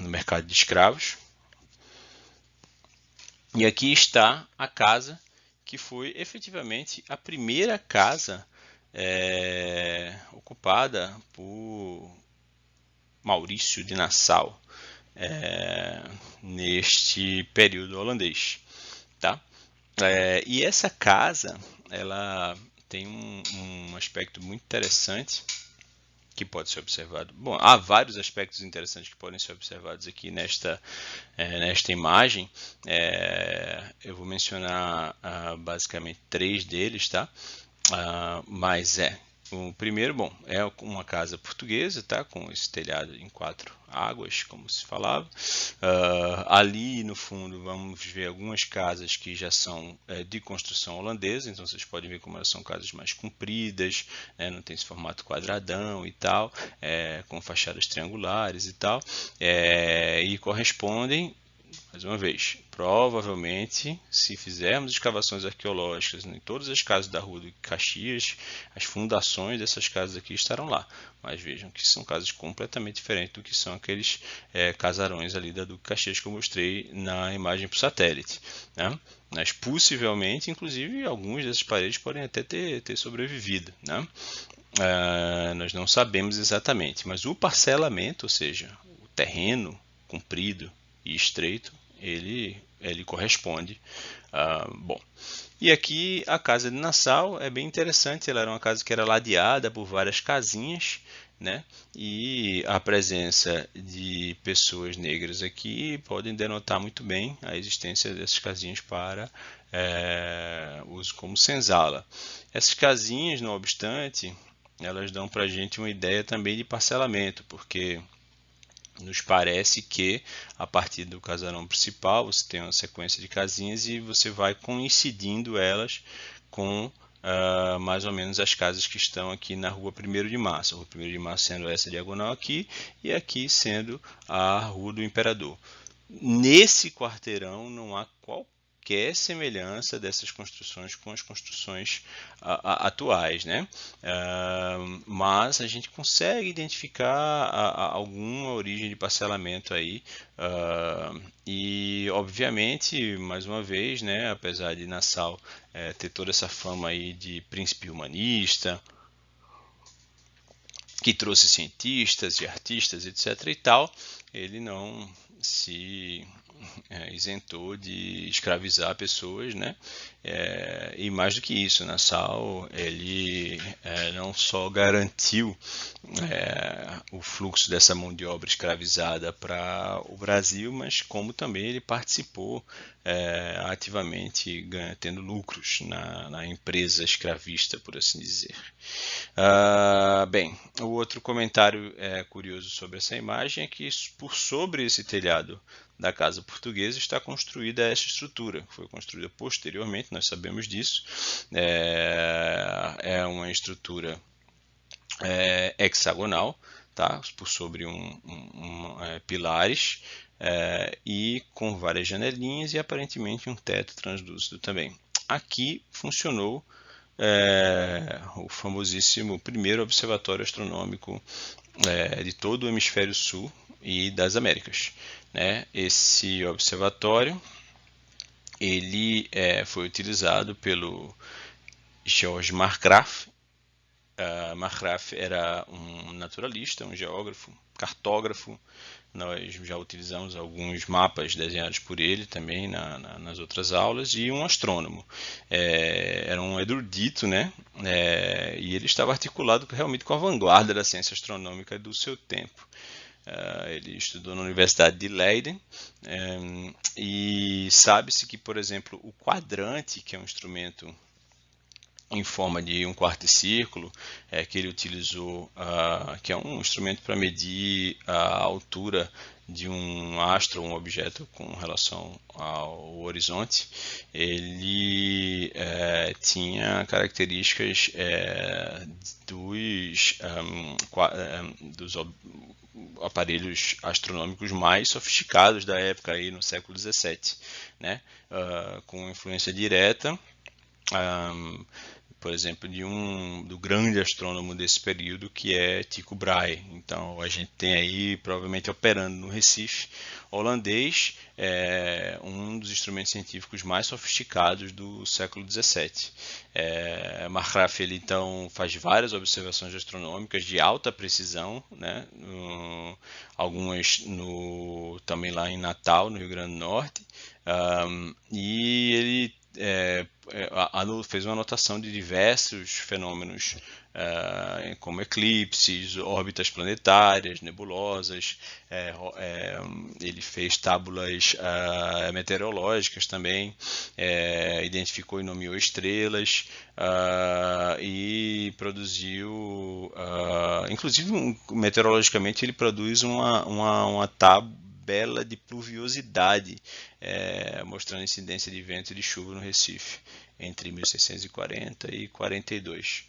no mercado de escravos. E aqui está a casa que foi efetivamente a primeira casa ocupada por Maurício de Nassau neste período holandês, tá? E essa casa, ela tem um aspecto muito interessante que pode ser observado. Bom, há vários aspectos interessantes que podem ser observados aqui nesta imagem. Eu vou mencionar basicamente 3 deles, tá? Mas o primeiro, bom, é uma casa portuguesa, tá? Com esse telhado em 4 águas, como se falava. Ali no fundo vamos ver algumas casas que já são de construção holandesa, então vocês podem ver como elas são casas mais compridas, né? Não tem esse formato quadradão e tal, com fachadas triangulares e tal, e correspondem, mais uma vez, provavelmente, se fizermos escavações arqueológicas em todas as casas da Rua do Caxias, as fundações dessas casas aqui estarão lá. Mas vejam que são casas completamente diferentes do que são aqueles casarões ali da Duque Caxias que eu mostrei na imagem por satélite, né? Mas possivelmente, inclusive, algumas dessas paredes podem até ter sobrevivido, né? Nós não sabemos exatamente, mas o parcelamento, ou seja, o terreno comprido e estreito, ele corresponde. Bom, e aqui a casa de Nassau é bem interessante, ela era uma casa que era ladeada por várias casinhas, né? E a presença de pessoas negras aqui podem denotar muito bem a existência dessas casinhas para uso como senzala. Essas casinhas, não obstante, elas dão para a gente uma ideia também de parcelamento, porque nos parece que a partir do casarão principal você tem uma sequência de casinhas e você vai coincidindo elas com mais ou menos as casas que estão aqui na rua 1º de Março. A rua 1º de Março sendo essa diagonal aqui e aqui sendo a Rua do Imperador. Nesse quarteirão não há qualquer semelhança dessas construções com as construções atuais, né? Mas a gente consegue identificar alguma origem de parcelamento aí, e obviamente, mais uma vez, né, apesar de Nassau ter toda essa fama aí de príncipe humanista, que trouxe cientistas e artistas, etc. e tal, ele não se isentou de escravizar pessoas, né? E mais do que isso, Nassau ele não só garantiu o fluxo dessa mão de obra escravizada para o Brasil, mas como também ele participou ativamente tendo lucros na empresa escravista, por assim dizer. Bem, o outro comentário curioso sobre essa imagem é que por sobre esse telhado da casa portuguesa está construída essa estrutura, que foi construída posteriormente, nós sabemos disso. É uma estrutura hexagonal, tá? Por sobre pilares, e com várias janelinhas e aparentemente um teto translúcido também. Aqui funcionou o famosíssimo primeiro observatório astronômico de todo o hemisfério sul e das Américas, né? Esse observatório ele foi utilizado pelo George Marcgraf. Marcgraf era um naturalista, um geógrafo, cartógrafo. Nós já utilizamos alguns mapas desenhados por ele também nas outras aulas, e um astrônomo. Era um erudito, né? E ele estava articulado realmente com a vanguarda da ciência astronômica do seu tempo. Ele estudou na Universidade de Leiden, e sabe-se que, por exemplo, o quadrante, que é um instrumento em forma de um quarto de círculo, que ele utilizou, que é um instrumento para medir a altura de um astro, um objeto com relação ao horizonte. Ele tinha características dos aparelhos astronômicos mais sofisticados da época, aí no século XVII, né? Com influência direta, por exemplo, do grande astrônomo desse período, que é Tycho Brahe. Então, a gente tem aí, provavelmente operando no Recife holandês, um dos instrumentos científicos mais sofisticados do século XVII. Markgraf, ele então faz várias observações astronômicas de alta precisão, né? Algumas também lá em Natal, no Rio Grande do Norte, e ele fez uma anotação de diversos fenômenos, como eclipses, órbitas planetárias, nebulosas. Ele fez tábulas meteorológicas também, identificou e nomeou estrelas, e produziu, inclusive meteorologicamente, ele produz uma tabela de pluviosidade, mostrando a incidência de vento e de chuva no Recife entre 1640 e 42.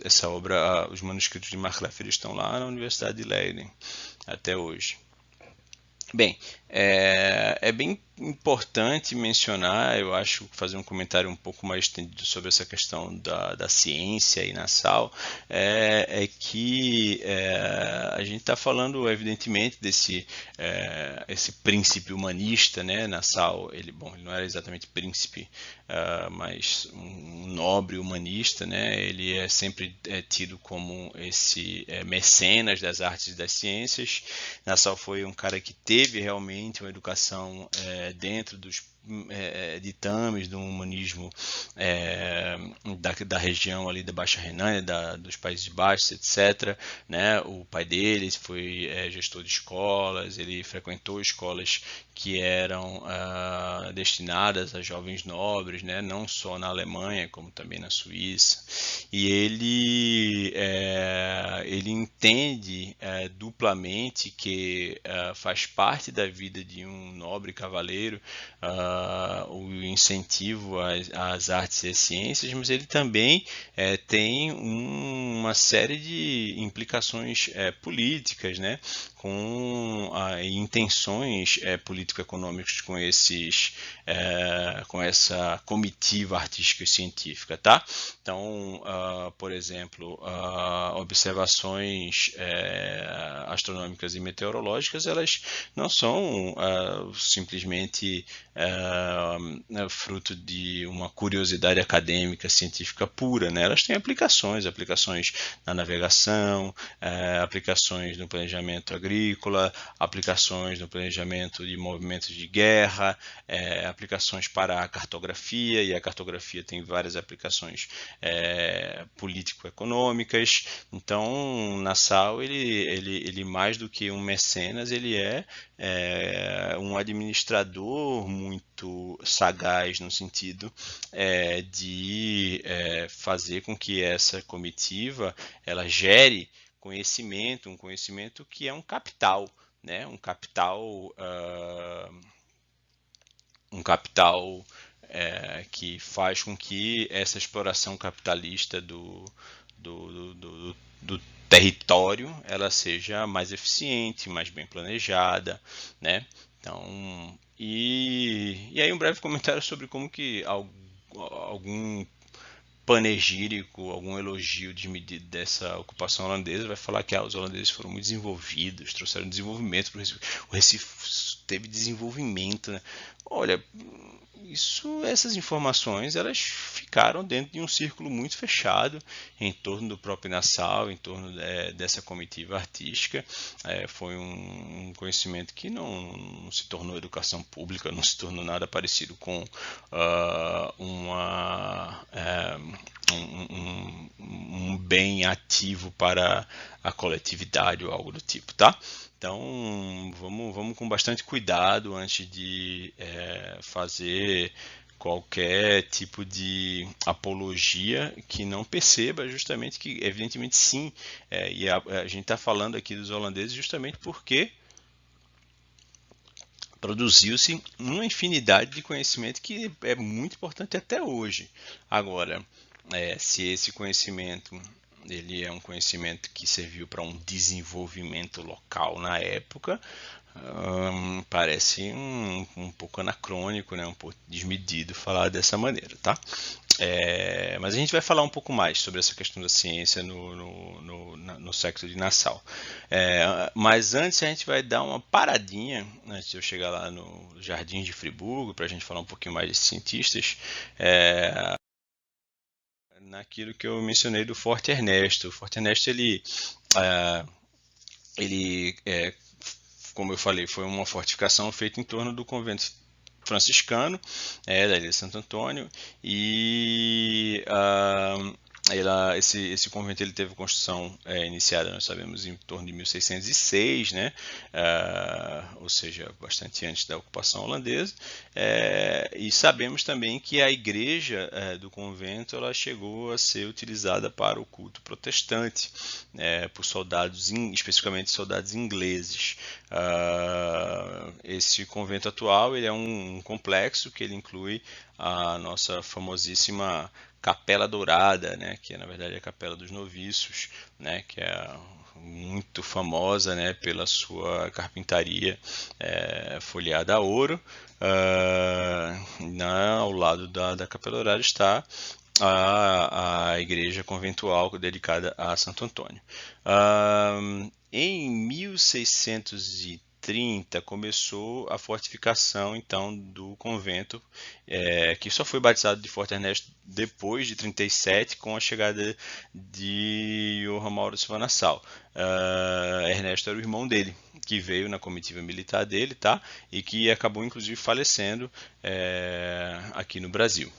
Essa obra, os manuscritos de Markgraf, estão lá na Universidade de Leiden até hoje. Bem, é bem importante mencionar, eu acho, fazer um comentário um pouco mais estendido sobre essa questão da ciência e NASAL, que a gente está falando, evidentemente, esse príncipe humanista, né? NASAL, ele não era exatamente príncipe, mas um nobre humanista, né? Ele é sempre tido como esse mecenas das artes e das ciências. NASAL foi um cara que teve realmente uma educação dentro dos ditames do humanismo da região ali da Baixa Renânia, dos Países Baixos, etc. Né? O pai dele foi gestor de escolas, ele frequentou escolas que eram destinadas a jovens nobres, né? Não só na Alemanha, como também na Suíça. E ele entende duplamente que faz parte da vida de um nobre cavaleiro o incentivo às artes e às ciências, mas ele também tem uma série de implicações políticas, né? Com intenções político-econômicas com essa comitiva artística e científica, tá? Então, por exemplo, observações astronômicas e meteorológicas, elas não são simplesmente fruto de uma curiosidade acadêmica, científica pura, né? Elas têm aplicações na navegação, aplicações no planejamento agrícola, aplicações no planejamento de movimentos de guerra, aplicações para a cartografia, e a cartografia tem várias aplicações político-econômicas. Então, Nassau, ele mais do que um mecenas, ele é um administrador muito sagaz no sentido de fazer com que essa comitiva ela gere conhecimento, um conhecimento que é um capital, né? Um capital que faz com que essa exploração capitalista do território ela seja mais eficiente, mais bem planejada, né? Então, e aí um breve comentário sobre como que algum panegírico, algum elogio desmedido dessa ocupação holandesa vai falar que os holandeses foram muito desenvolvidos, trouxeram desenvolvimento para o Recife. O Recife teve desenvolvimento, né? Olha, essas informações elas ficaram dentro de um círculo muito fechado em torno do próprio Nassau, em torno dessa comitiva artística. Foi um conhecimento que não se tornou educação pública, não se tornou nada parecido com um bem ativo para a coletividade ou algo do tipo, tá? Então, vamos com bastante cuidado antes de fazer qualquer tipo de apologia que não perceba justamente que, evidentemente, sim, e a gente está falando aqui dos holandeses justamente porque produziu-se uma infinidade de conhecimento que é muito importante até hoje. Agora, se esse conhecimento ele é um conhecimento que serviu para um desenvolvimento local na época, parece um pouco anacrônico, né? Um pouco desmedido falar dessa maneira, tá? Mas a gente vai falar um pouco mais sobre essa questão da ciência no século de Nassau. Mas antes a gente vai dar uma paradinha, antes de eu chegar lá no Jardim de Friburgo, para a gente falar um pouquinho mais de cientistas, naquilo que eu mencionei do Forte Ernesto. O Forte Ernesto, ele como eu falei, foi uma fortificação feita em torno do convento franciscano, da ilha de Santo Antônio, e esse convento ele teve construção iniciada, nós sabemos, em torno de 1606, né? Ou seja, bastante antes da ocupação holandesa, e sabemos também que a igreja do convento ela chegou a ser utilizada para o culto protestante, por soldados, especificamente soldados ingleses. Esse convento atual ele é um complexo que ele inclui a nossa famosíssima Capela Dourada, né, que na verdade é a Capela dos Noviços, né, que é muito famosa, né, pela sua carpintaria folheada a ouro. Ao lado da Capela Dourada está a igreja conventual dedicada a Santo Antônio. Em 1630 começou a fortificação então do convento, que só foi batizado de Forte Ernesto depois de 37 com a chegada de Johann Mauro Silva Nassau. Ernesto era o irmão dele, que veio na comitiva militar dele, tá? E que acabou inclusive falecendo aqui no Brasil.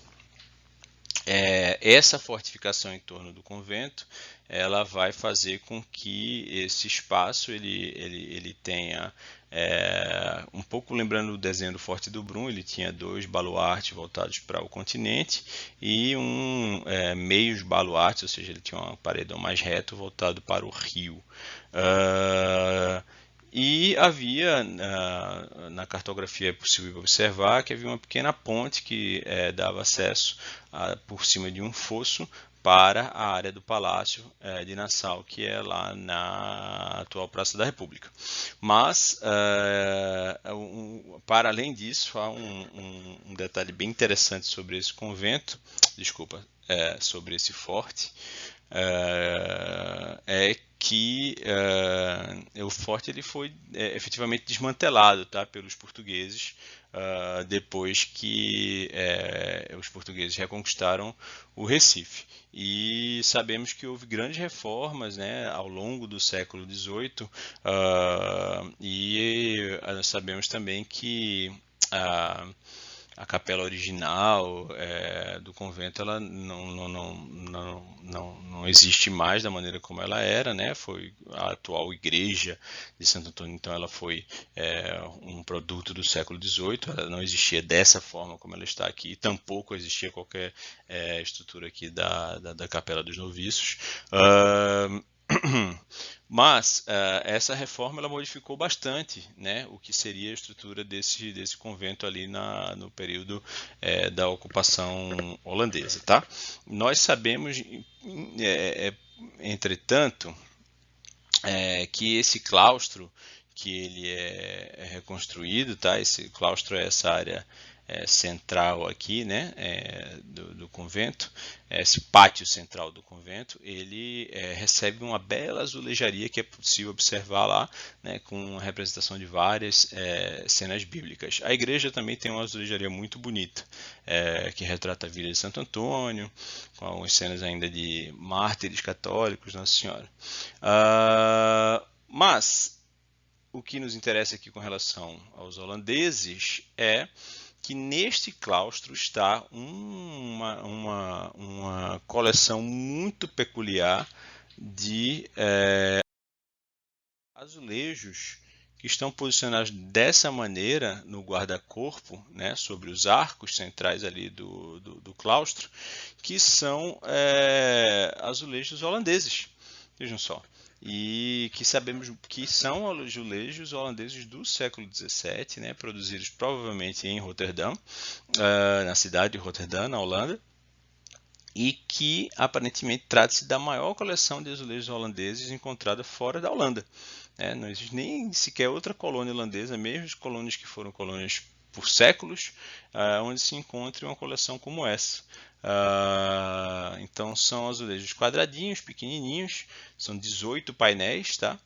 Essa fortificação em torno do convento, ela vai fazer com que esse espaço ele tenha, um pouco lembrando o desenho do Forte do Brum, ele tinha dois baluartes voltados para o continente e meios baluartes, ou seja, ele tinha um paredão mais reto voltado para o rio. E havia, na cartografia é possível observar que havia uma pequena ponte que dava acesso por cima de um fosso para a área do Palácio de Nassau, que é lá na atual Praça da República. Mas, para além disso, há um detalhe bem interessante sobre esse convento, sobre esse forte, que o forte ele foi efetivamente desmantelado, tá, pelos portugueses depois que os portugueses reconquistaram o Recife. E sabemos que houve grandes reformas, né, ao longo do século XVIII, e nós sabemos também que a capela original do convento ela não existe mais da maneira como ela era, né? Foi a atual igreja de Santo Antônio, então ela foi um produto do século XVIII, ela não existia dessa forma como ela está aqui, tampouco existia qualquer estrutura aqui da Capela dos Noviços. Mas essa reforma ela modificou bastante, né, o que seria a estrutura desse convento ali no período da ocupação holandesa, tá? Nós sabemos, entretanto, que esse claustro que ele é reconstruído, tá? Esse claustro é essa área central aqui, né, do convento, esse pátio central do convento, ele recebe uma bela azulejaria que é possível observar lá, né, com a representação de várias cenas bíblicas. A igreja também tem uma azulejaria muito bonita, que retrata a vida de Santo Antônio, com algumas cenas ainda de mártires católicos, Nossa Senhora. Mas o que nos interessa aqui com relação aos holandeses é que neste claustro está uma coleção muito peculiar de azulejos que estão posicionados dessa maneira no guarda-corpo, né, sobre os arcos centrais ali do claustro, que são azulejos holandeses. Vejam só. E que sabemos que são azulejos holandeses do século XVII, né, produzidos provavelmente em Roterdã, na cidade de Roterdã, na Holanda, e que aparentemente trata-se da maior coleção de azulejos holandeses encontrada fora da Holanda. Não existe nem sequer outra colônia holandesa, mesmo as colônias que foram colônias por séculos, onde se encontre uma coleção como essa. Então são azulejos quadradinhos, pequenininhos, são 18 painéis, tá?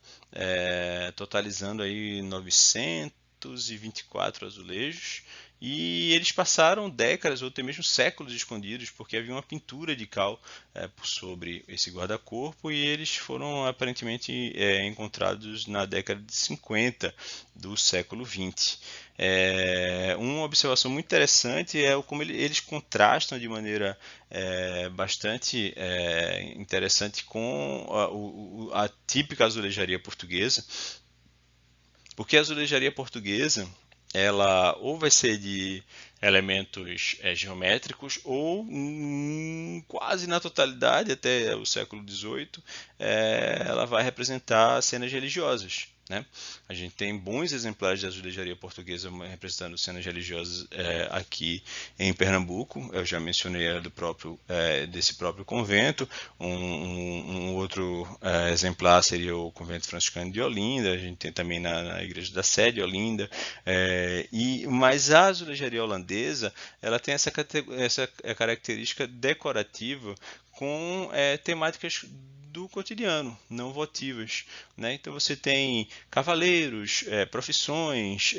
Totalizando aí 924 azulejos. E eles passaram décadas ou até mesmo séculos escondidos, porque havia uma pintura de cal por sobre esse guarda-corpo, e eles foram aparentemente encontrados na década de 50 do século 20. Uma observação muito interessante é como eles contrastam de maneira bastante interessante com a típica azulejaria portuguesa, porque a azulejaria portuguesa ela ou vai ser de elementos geométricos ou quase na totalidade, até o século XVIII, ela vai representar cenas religiosas. Né? A gente tem bons exemplares de azulejaria portuguesa representando cenas religiosas aqui em Pernambuco. Eu já mencionei desse próprio convento. Um outro exemplar seria o convento franciscano de Olinda. A gente tem também na igreja da Sé de Olinda. Mas a azulejaria holandesa ela tem essa característica decorativa com temáticas do cotidiano, não votivas. Né? Então você tem cavaleiros, profissões,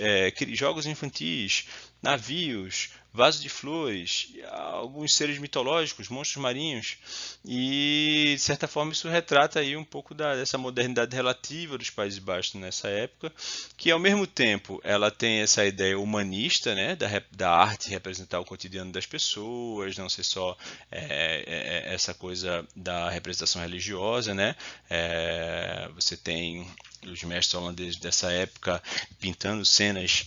jogos infantis, navios, vasos de flores, alguns seres mitológicos, monstros marinhos, e de certa forma isso retrata aí um pouco dessa modernidade relativa dos Países Baixos nessa época, que ao mesmo tempo ela tem essa ideia humanista, né, da arte representar o cotidiano das pessoas, não ser só essa coisa da representação religiosa, né? Você tem os mestres holandeses dessa época pintando cenas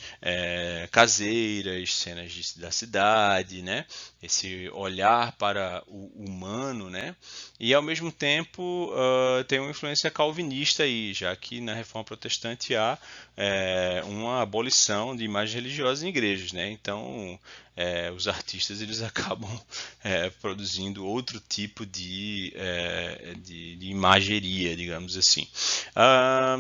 caseiras, cenas da cidade, né? Esse olhar para o humano, né? E ao mesmo tempo tem uma influência calvinista aí, já que na Reforma Protestante há uma abolição de imagens religiosas em igrejas, né? Então os artistas eles acabam produzindo outro tipo de imageria, digamos assim.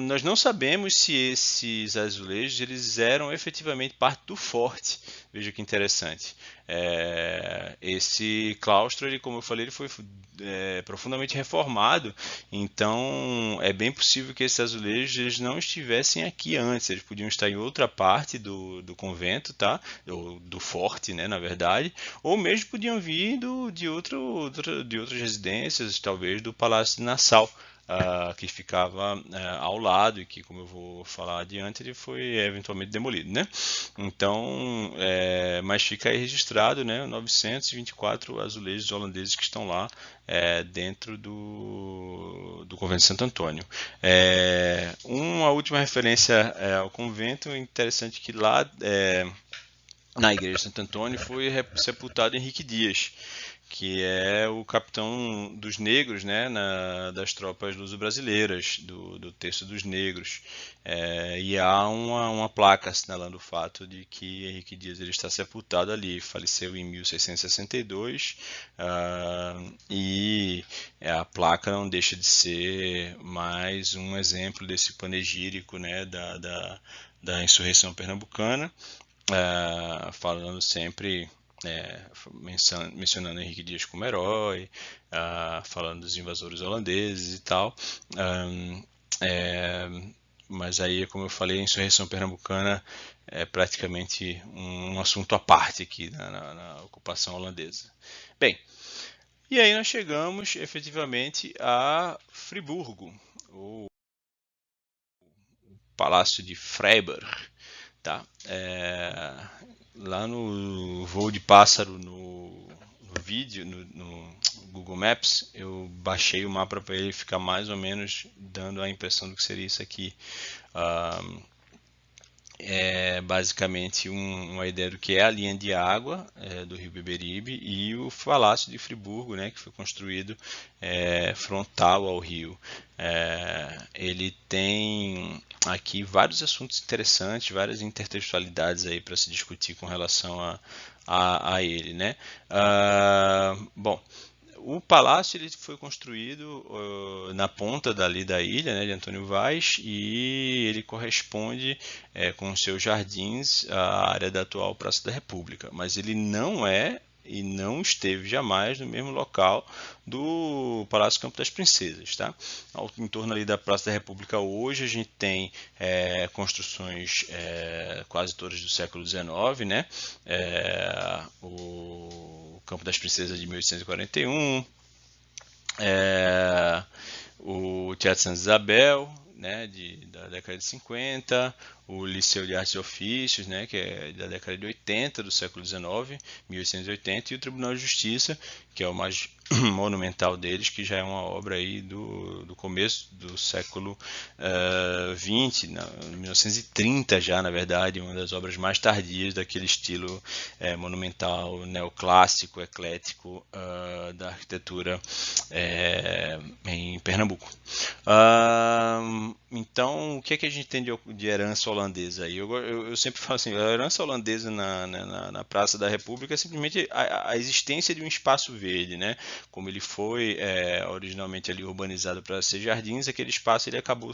Nós não sabemos se esses azulejos eles eram efetivamente parte do forte. Veja que interessante. Esse claustro, ele, como eu falei, ele foi profundamente reformado, então é bem possível que esses azulejos eles não estivessem aqui antes, eles podiam estar em outra parte do convento, tá? Ou do forte, né, na verdade, ou mesmo podiam vir de outras residências, talvez do Palácio de Nassau, que ficava ao lado e que, como eu vou falar adiante, ele foi eventualmente demolido, né? Então, mas fica aí registrado, né, 924 azulejos holandeses que estão lá dentro do convento de Santo Antônio. Uma última referência ao convento, interessante que lá na igreja de Santo Antônio foi sepultado Henrique Dias, que é o capitão dos negros, né, das tropas luso-brasileiras, do Terço dos Negros. E há uma placa assinalando o fato de que Henrique Dias ele está sepultado ali, faleceu em 1662, e a placa não deixa de ser mais um exemplo desse panegírico, né, da insurreição pernambucana, falando sempre mencionando Henrique Dias como herói, falando dos invasores holandeses e tal. Mas aí, como eu falei, a insurreição pernambucana é praticamente um assunto à parte aqui na ocupação holandesa. Bem, e aí nós chegamos efetivamente a Friburgo, o Palácio de Freiburg. Tá? Lá no voo de pássaro no vídeo, no Google Maps, eu baixei o mapa para ele ficar mais ou menos dando a impressão do que seria isso aqui. é basicamente uma ideia do que é a linha de água do Rio Beberibe e o Palácio de Friburgo, né, que foi construído frontal ao rio. Ele tem aqui vários assuntos interessantes, várias intertextualidades aí para se discutir com relação a ele, né? Bom, o palácio ele foi construído na ponta dali da ilha, né, de Antônio Vaz, e ele corresponde com os seus jardins à área da atual Praça da República, mas ele não é e não esteve jamais no mesmo local do Palácio Campo das Princesas, tá? Em torno ali da Praça da República hoje a gente tem construções quase todas do século XIX, né? O Campo das Princesas de 1841, o Teatro Santa Isabel, né, da década de 50, o Liceu de Artes e Ofícios, né, que é da década de 80 do século XIX, 1880, e o Tribunal de Justiça, que é o mais monumental deles, que já é uma obra aí do começo do século XX, 1930 já, na verdade, uma das obras mais tardias daquele estilo monumental, neoclássico, eclético da arquitetura em Pernambuco. Então, o que é que a gente tem de herança holandesa aí? Eu sempre falo assim, a herança holandesa na Praça da República é simplesmente a existência de um espaço verde, né? Como ele foi originalmente ali urbanizado para ser jardins, aquele espaço ele acabou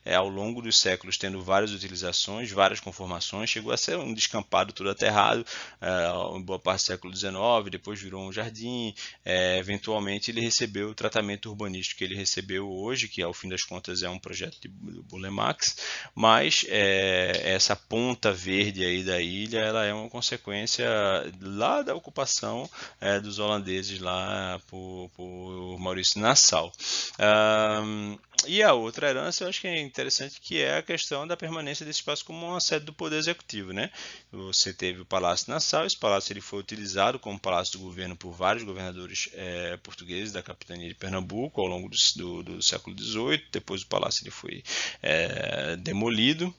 ao longo dos séculos tendo várias utilizações, várias conformações, chegou a ser um descampado todo aterrado em boa parte do século XIX, depois virou um jardim, eventualmente ele recebeu o tratamento urbanístico que ele recebeu hoje, que ao fim das contas é um projeto do Bulemax, mas essa ponta verde aí da ilha, ela é uma consequência lá da ocupação dos holandeses lá por Maurício Nassau. E a outra herança eu acho que é interessante, que é a questão da permanência desse espaço como uma sede do Poder Executivo, né? Você teve o Palácio Nassau, esse palácio ele foi utilizado como palácio do governo por vários governadores portugueses da capitania de Pernambuco ao longo do século XVIII, depois o palácio ele foi demolido.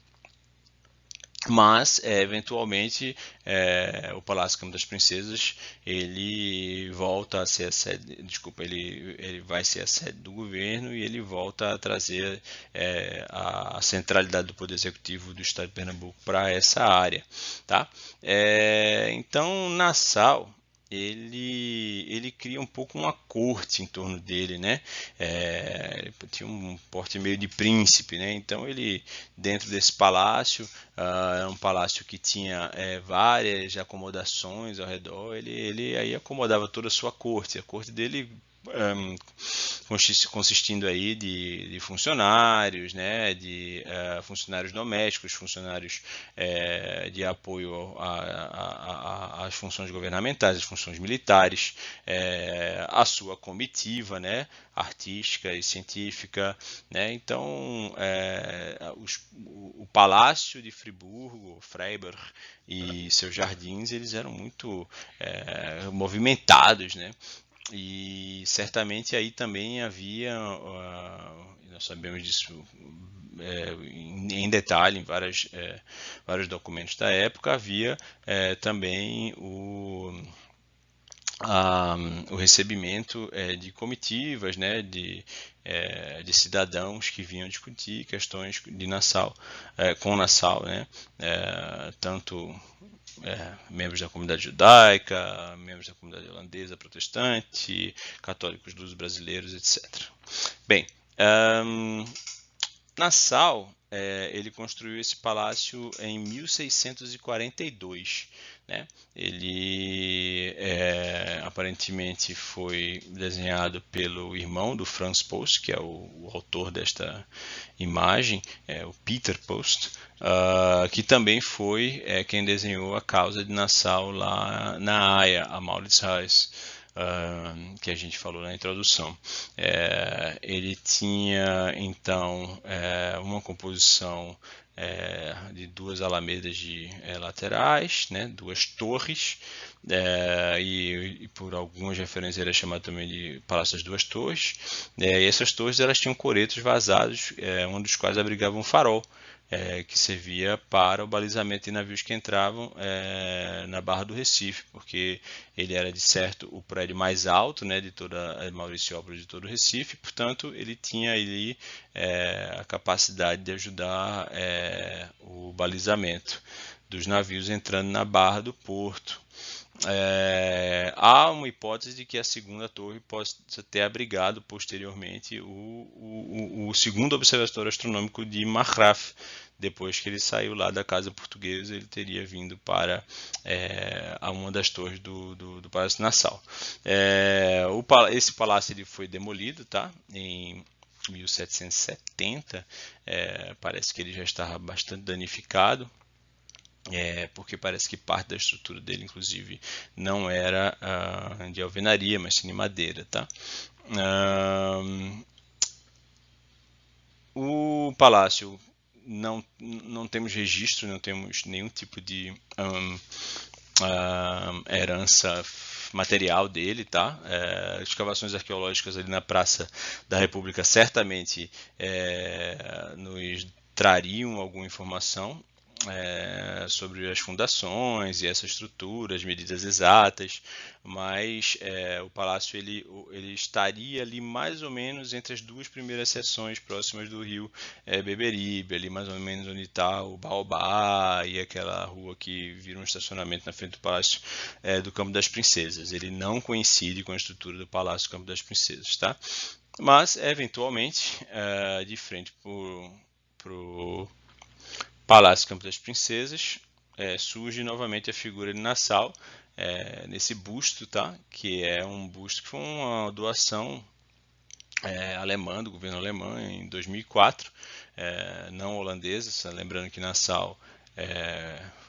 Mas, eventualmente, o Palácio Campo das Princesas ele volta a ser a sede, desculpa, ele vai ser a sede do governo e ele volta a trazer a centralidade do Poder Executivo do Estado de Pernambuco para essa área, tá? Então, Nassau ele cria um pouco uma corte em torno dele, né? Ele tinha um porte meio de príncipe, né? Então ele dentro desse palácio era um palácio que tinha várias acomodações ao redor. Ele aí acomodava toda a sua corte. A corte dele consistindo aí de funcionários, né, de funcionários domésticos, funcionários de apoio às funções governamentais, às funções militares, a sua comitiva, né, artística e científica, né? Então o Palácio de Friburgo, Freiburg e seus jardins eles eram muito movimentados, né? E certamente aí também havia, nós sabemos disso em detalhe em vários documentos da época, havia também o recebimento de comitivas, né, de cidadãos que vinham discutir questões de Nassau, com Nassau, né, tanto membros da comunidade judaica, membros da comunidade holandesa, protestante, católicos dos brasileiros, etc. Bem, Nassau ele construiu esse palácio em 1642, né? Ele aparentemente foi desenhado pelo irmão do Franz Post, que é o autor desta imagem, o Peter Post, que também foi quem desenhou a causa de Nassau lá na Haia, a Mauritshuis, que a gente falou na introdução. Ele tinha então uma composição de duas alamedas laterais, né, duas torres, e por algumas referências era chamado também de Palácio das Duas Torres. E essas torres elas tinham coretos vazados, um dos quais abrigava um farol. que servia para o balizamento de navios que entravam na Barra do Recife, porque ele era de certo o prédio mais alto, né, de toda a Mauriciópolis, de todo o Recife, portanto ele tinha ali a capacidade de ajudar o balizamento dos navios entrando na Barra do Porto. Há uma hipótese de que a segunda torre possa ter abrigado posteriormente o segundo observatório astronômico de Marraf. Depois que ele saiu lá da Casa Portuguesa, ele teria vindo para a uma das torres do Palácio Nassau. Esse palácio ele foi demolido, tá? Em 1770, parece que ele já estava bastante danificado. Porque parece que parte da estrutura dele, inclusive, não era de alvenaria, mas sim de madeira, tá? O palácio não temos registro, não temos nenhum tipo de herança material dele, tá? Escavações arqueológicas ali na Praça da República certamente nos trariam alguma informação sobre as fundações e essa estrutura, as medidas exatas, mas o palácio ele estaria ali mais ou menos entre as duas primeiras seções próximas do rio Beberibe, ali mais ou menos onde está o Baobá e aquela rua que vira um estacionamento na frente do Palácio do Campo das Princesas. Ele não coincide com a estrutura do Palácio do Campo das Princesas, tá? Mas eventualmente de frente pro Palácio Campo das Princesas, surge novamente a figura de Nassau, nesse busto, tá? Que é um busto que foi uma doação alemã, do governo alemão, em 2004, não holandesa, lembrando que Nassau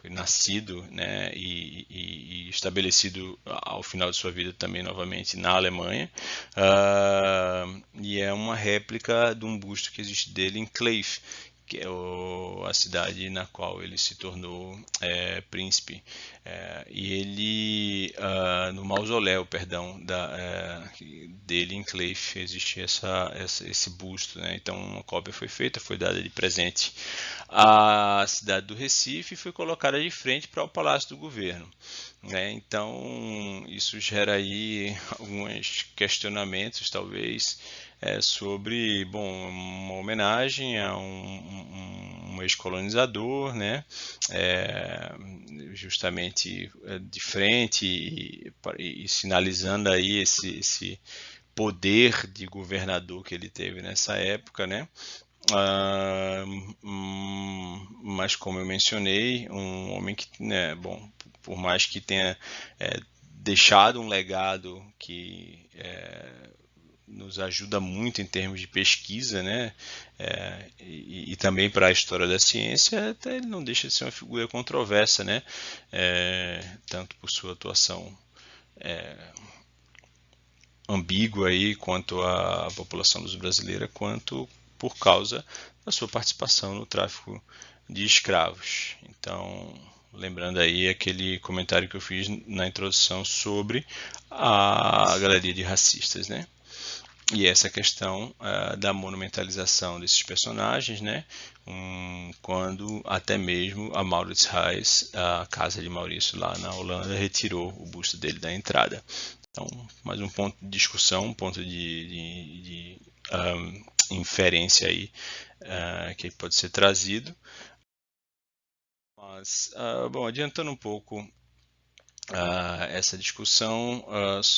foi nascido, né, e estabelecido ao final de sua vida também novamente na Alemanha, e é uma réplica de um busto que existe dele em Kleve, que é a cidade na qual ele se tornou príncipe. E ele, no mausoléu, perdão, dele em Kleve, existe esse busto, né? Então uma cópia foi feita, foi dada de presente à cidade do Recife e foi colocada de frente para o Palácio do Governo. Então isso gera aí alguns questionamentos, talvez, sobre, bom, uma homenagem a um ex-colonizador, né? Justamente de frente e sinalizando aí esse poder de governador que ele teve nessa época, né? Mas como eu mencionei, um homem que, né, bom, por mais que tenha deixado um legado que nos ajuda muito em termos de pesquisa, né? E também para a história da ciência, até ele não deixa de ser uma figura controversa, né? Tanto por sua atuação ambígua aí quanto à população brasileira, quanto por causa da sua participação no tráfico de escravos. Então, lembrando aí aquele comentário que eu fiz na introdução sobre a galeria de racistas, né? E essa questão da monumentalização desses personagens, né? Quando até mesmo a Mauritshuis, a casa de Maurício lá na Holanda, retirou o busto dele da entrada. Então, mais um ponto de discussão, um ponto de inferência aí que pode ser trazido. Mas, bom, adiantando um pouco essa discussão,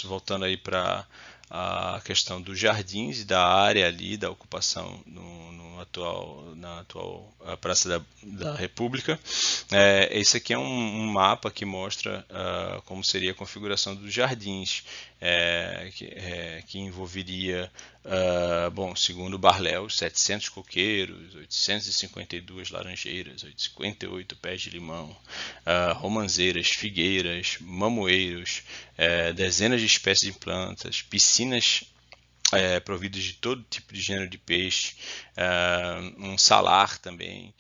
voltando aí para a questão dos jardins e da área ali da ocupação na atual Praça da República. Esse aqui é um mapa que mostra como seria a configuração dos jardins, que envolveria, bom, segundo Barléu, 700 coqueiros, 852 laranjeiras, 58 pés de limão, romanzeiras, figueiras, mamoeiros, dezenas de espécies de plantas, piscinas providas de todo tipo de gênero de peixe, um salar também,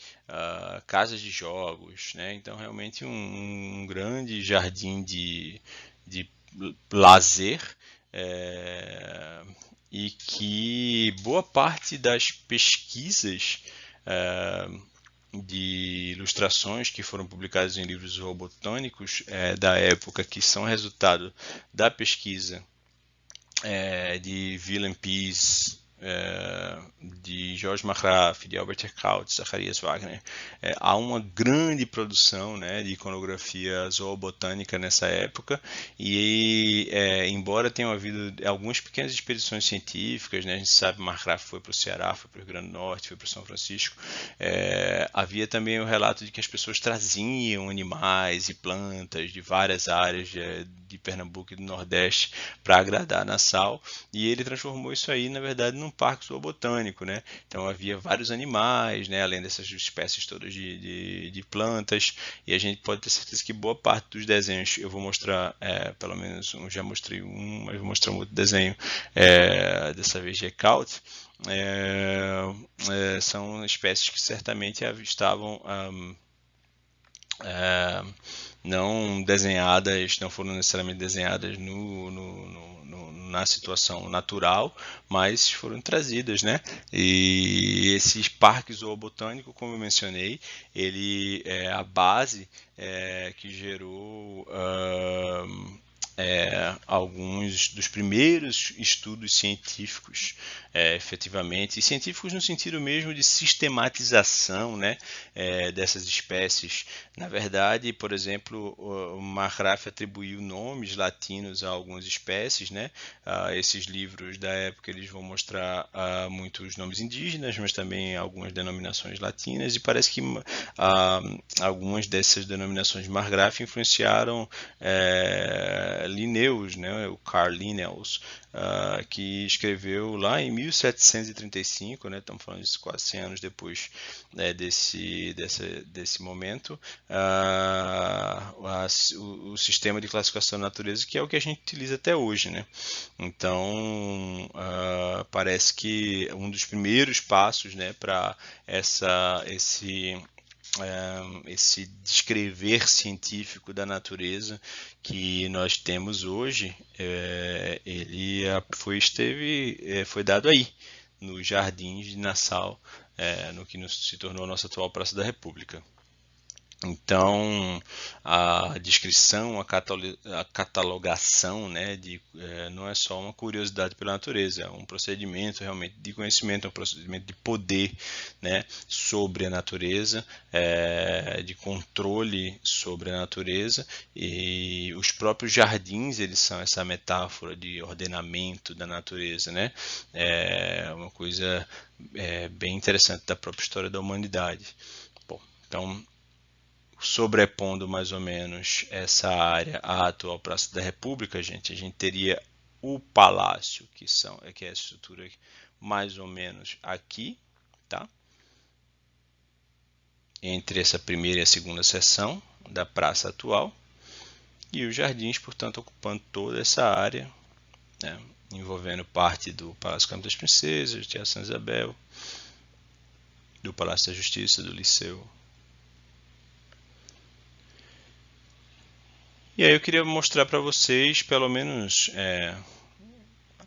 casas de jogos, né? Então realmente um grande jardim de lazer, e que boa parte das pesquisas de ilustrações que foram publicadas em livros zoobotânicos da época, que são resultado da pesquisa de Willem Pease, de George McGrath, de Albert Eckhout, Zacharias Wagner. Há uma grande produção, né, de iconografia zoobotânica nessa época e embora tenham havido algumas pequenas expedições científicas, né, a gente sabe que McGrath foi para o Ceará, foi para o Rio Grande do Norte, foi para São Francisco, havia também o relato de que as pessoas traziam animais e plantas de várias áreas de Pernambuco e do Nordeste para agradar Nassau, e ele transformou isso aí, na verdade, num parque zoobotânico, né? Então havia vários animais, né? Além dessas espécies todas de plantas, e a gente pode ter certeza que boa parte dos desenhos, eu vou mostrar, pelo menos, já mostrei um, mas vou mostrar um outro desenho, dessa vez de Eckhout, são espécies que certamente estavam não desenhadas, não foram necessariamente desenhadas na situação natural, mas foram trazidas, né? E esse parque zoobotânico, como eu mencionei, ele é a base que gerou alguns dos primeiros estudos científicos, efetivamente, e científicos no sentido mesmo de sistematização, né, dessas espécies. Na verdade, por exemplo, o McGrath atribuiu nomes latinos a algumas espécies, né? Esses livros da época eles vão mostrar muitos nomes indígenas, mas também algumas denominações latinas, e parece que algumas dessas denominações de McGrath influenciaram Linnaeus, né, o Carl Linnaeus, que escreveu lá em 1735, né, estamos falando disso quase 100 anos depois desse momento, o sistema de classificação da natureza, que é o que a gente utiliza até hoje, né? Então, parece que um dos primeiros passos, né, para esse descrever científico da natureza que nós temos hoje, ele foi dado aí, nos jardins de Nassau, no que se tornou a nossa atual Praça da República. Então, a descrição, a catalogação, né, não é só uma curiosidade pela natureza, é um procedimento realmente de conhecimento, é um procedimento de poder, né, sobre a natureza, de controle sobre a natureza, e os próprios jardins, eles são essa metáfora de ordenamento da natureza, né, é uma coisa bem interessante da própria história da humanidade. Bom, então, sobrepondo mais ou menos essa área à atual Praça da República, gente, a gente teria o palácio, que é a estrutura mais ou menos aqui, tá? Entre essa primeira e a segunda seção da praça atual, e os jardins, portanto, ocupando toda essa área, né, envolvendo parte do Palácio Câmara das Princesas, de Santa Isabel, do Palácio da Justiça, do Liceu. E aí eu queria mostrar para vocês, pelo menos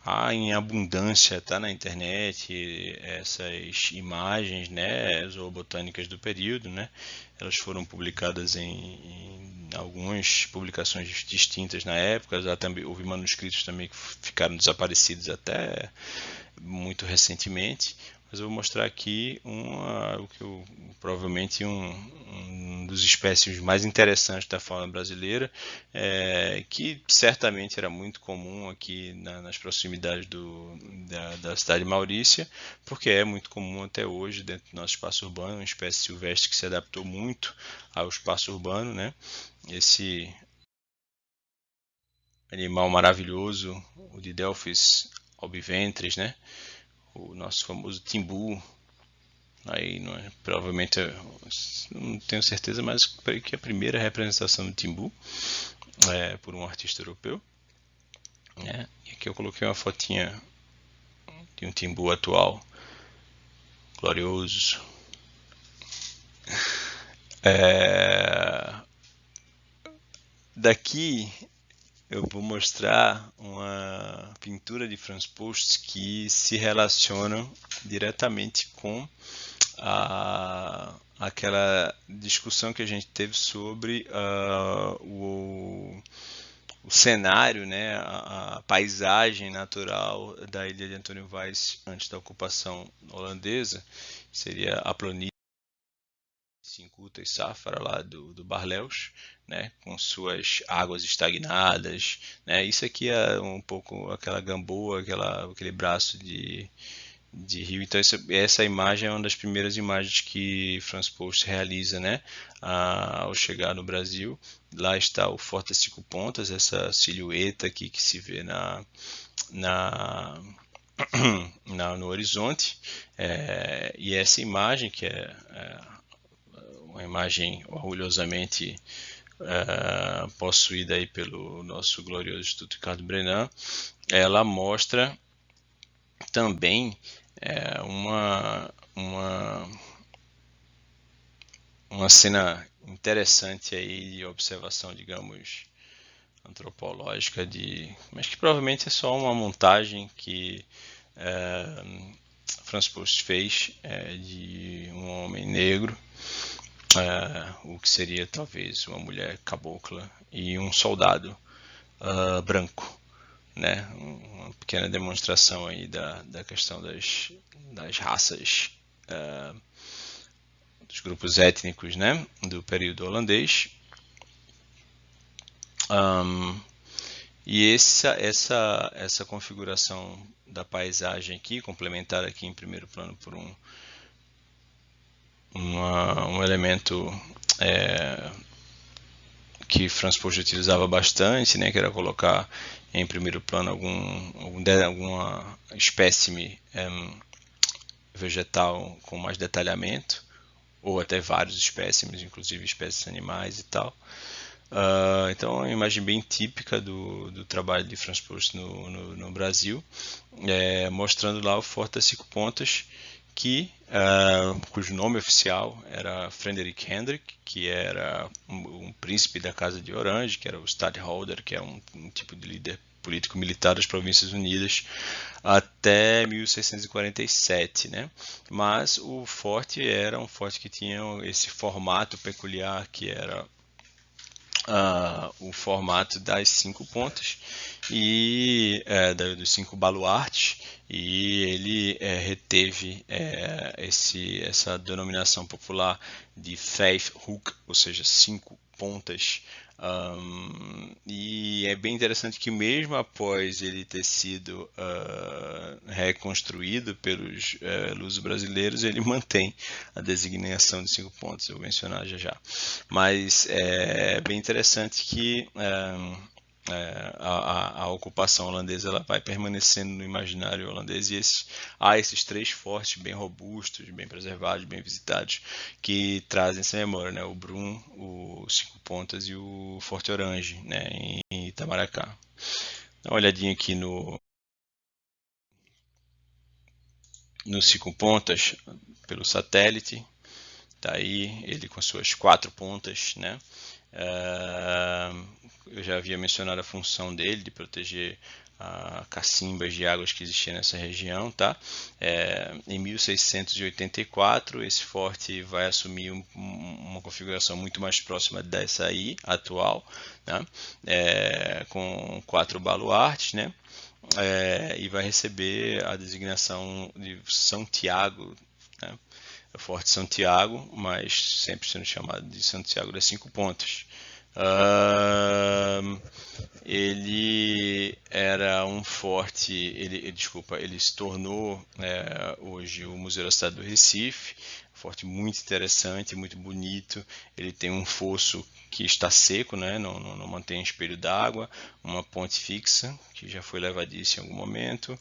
há em abundância, tá na internet, essas imagens, né, zoobotânicas do período, né? Elas foram publicadas em algumas publicações distintas na época, já também houve manuscritos também que ficaram desaparecidos até muito recentemente. Mas eu vou mostrar aqui provavelmente um dos espécies mais interessantes da fauna brasileira, que certamente era muito comum aqui nas proximidades da cidade de Maurícia, porque é muito comum até hoje dentro do nosso espaço urbano, uma espécie silvestre que se adaptou muito ao espaço urbano, né? Esse animal maravilhoso, o Didelphis albiventris, né? O nosso famoso timbu. Aí provavelmente, não tenho certeza, mas creio que a primeira representação do timbu por um artista europeu, né? E aqui eu coloquei uma fotinha de um timbu atual, glorioso. Daqui eu vou mostrar uma pintura de Franz Post que se relaciona diretamente com aquela discussão que a gente teve sobre o cenário, né, a paisagem natural da ilha de Antônio Vaz antes da ocupação holandesa, seria a planície Cincuta e Safara lá do Barleus, né, com suas águas estagnadas, né, isso aqui é um pouco aquela gamboa, aquele braço de rio. Então essa imagem é uma das primeiras imagens que Franz Post realiza, né, ao chegar no Brasil. Lá está o Forte das Cinco Pontas, essa silhueta aqui que se vê na, no horizonte, e essa imagem que é uma imagem orgulhosamente possuída aí pelo nosso glorioso Instituto Ricardo Brenan, ela mostra também uma cena interessante aí de observação, digamos, antropológica mas que provavelmente é só uma montagem que Franz Post fez de um homem negro, o que seria talvez uma mulher cabocla e um soldado branco, né? Uma pequena demonstração aí da questão das raças, dos grupos étnicos, né? Do período holandês. E essa configuração da paisagem aqui, complementada aqui em primeiro plano por um elemento que Franz Post utilizava bastante, né, que era colocar em primeiro plano alguma espécime vegetal com mais detalhamento, ou até vários espécimes, inclusive espécies animais e tal. Então é uma imagem bem típica do trabalho de Franz Post no Brasil, mostrando lá o Forte das Cinco Pontas, cujo nome oficial era Frederik Hendrik, que era um príncipe da Casa de Orange, que era o Stadtholder, que é um tipo de líder político-militar das Províncias Unidas, até 1647, né? Mas o forte era um forte que tinha esse formato peculiar, que era o formato das cinco pontas e dos cinco baluartes, e ele reteve essa denominação popular de Vijf Hoek, ou seja, cinco pontas. E é bem interessante que mesmo após ele ter sido reconstruído pelos luso-brasileiros, ele mantém a designação de cinco pontos, eu vou mencionar já já. Mas é bem interessante que a ocupação holandesa ela vai permanecendo no imaginário holandês, e há esses três fortes bem robustos, bem preservados, bem visitados, que trazem essa memória, né? O Brum, o Cinco Pontas e o Forte Orange, né? Em Itamaracá. Dá uma olhadinha aqui no Cinco Pontas pelo satélite. Tá aí ele com suas quatro pontas, né? Eu já havia mencionado a função dele de proteger cacimbas de águas que existiam nessa região, tá? Em 1684 esse forte vai assumir uma configuração muito mais próxima dessa aí atual, né? Com quatro baluartes, né? E vai receber a designação de Santiago, né? O Forte Santiago, mas sempre sendo chamado de Santiago das Cinco Pontas. Ele era um forte, ele se tornou hoje o Museu da Cidade do Recife, forte muito interessante, muito bonito. Ele tem um fosso que está seco, né? Não mantém espelho d'água, uma ponte fixa que já foi levadiça em algum momento.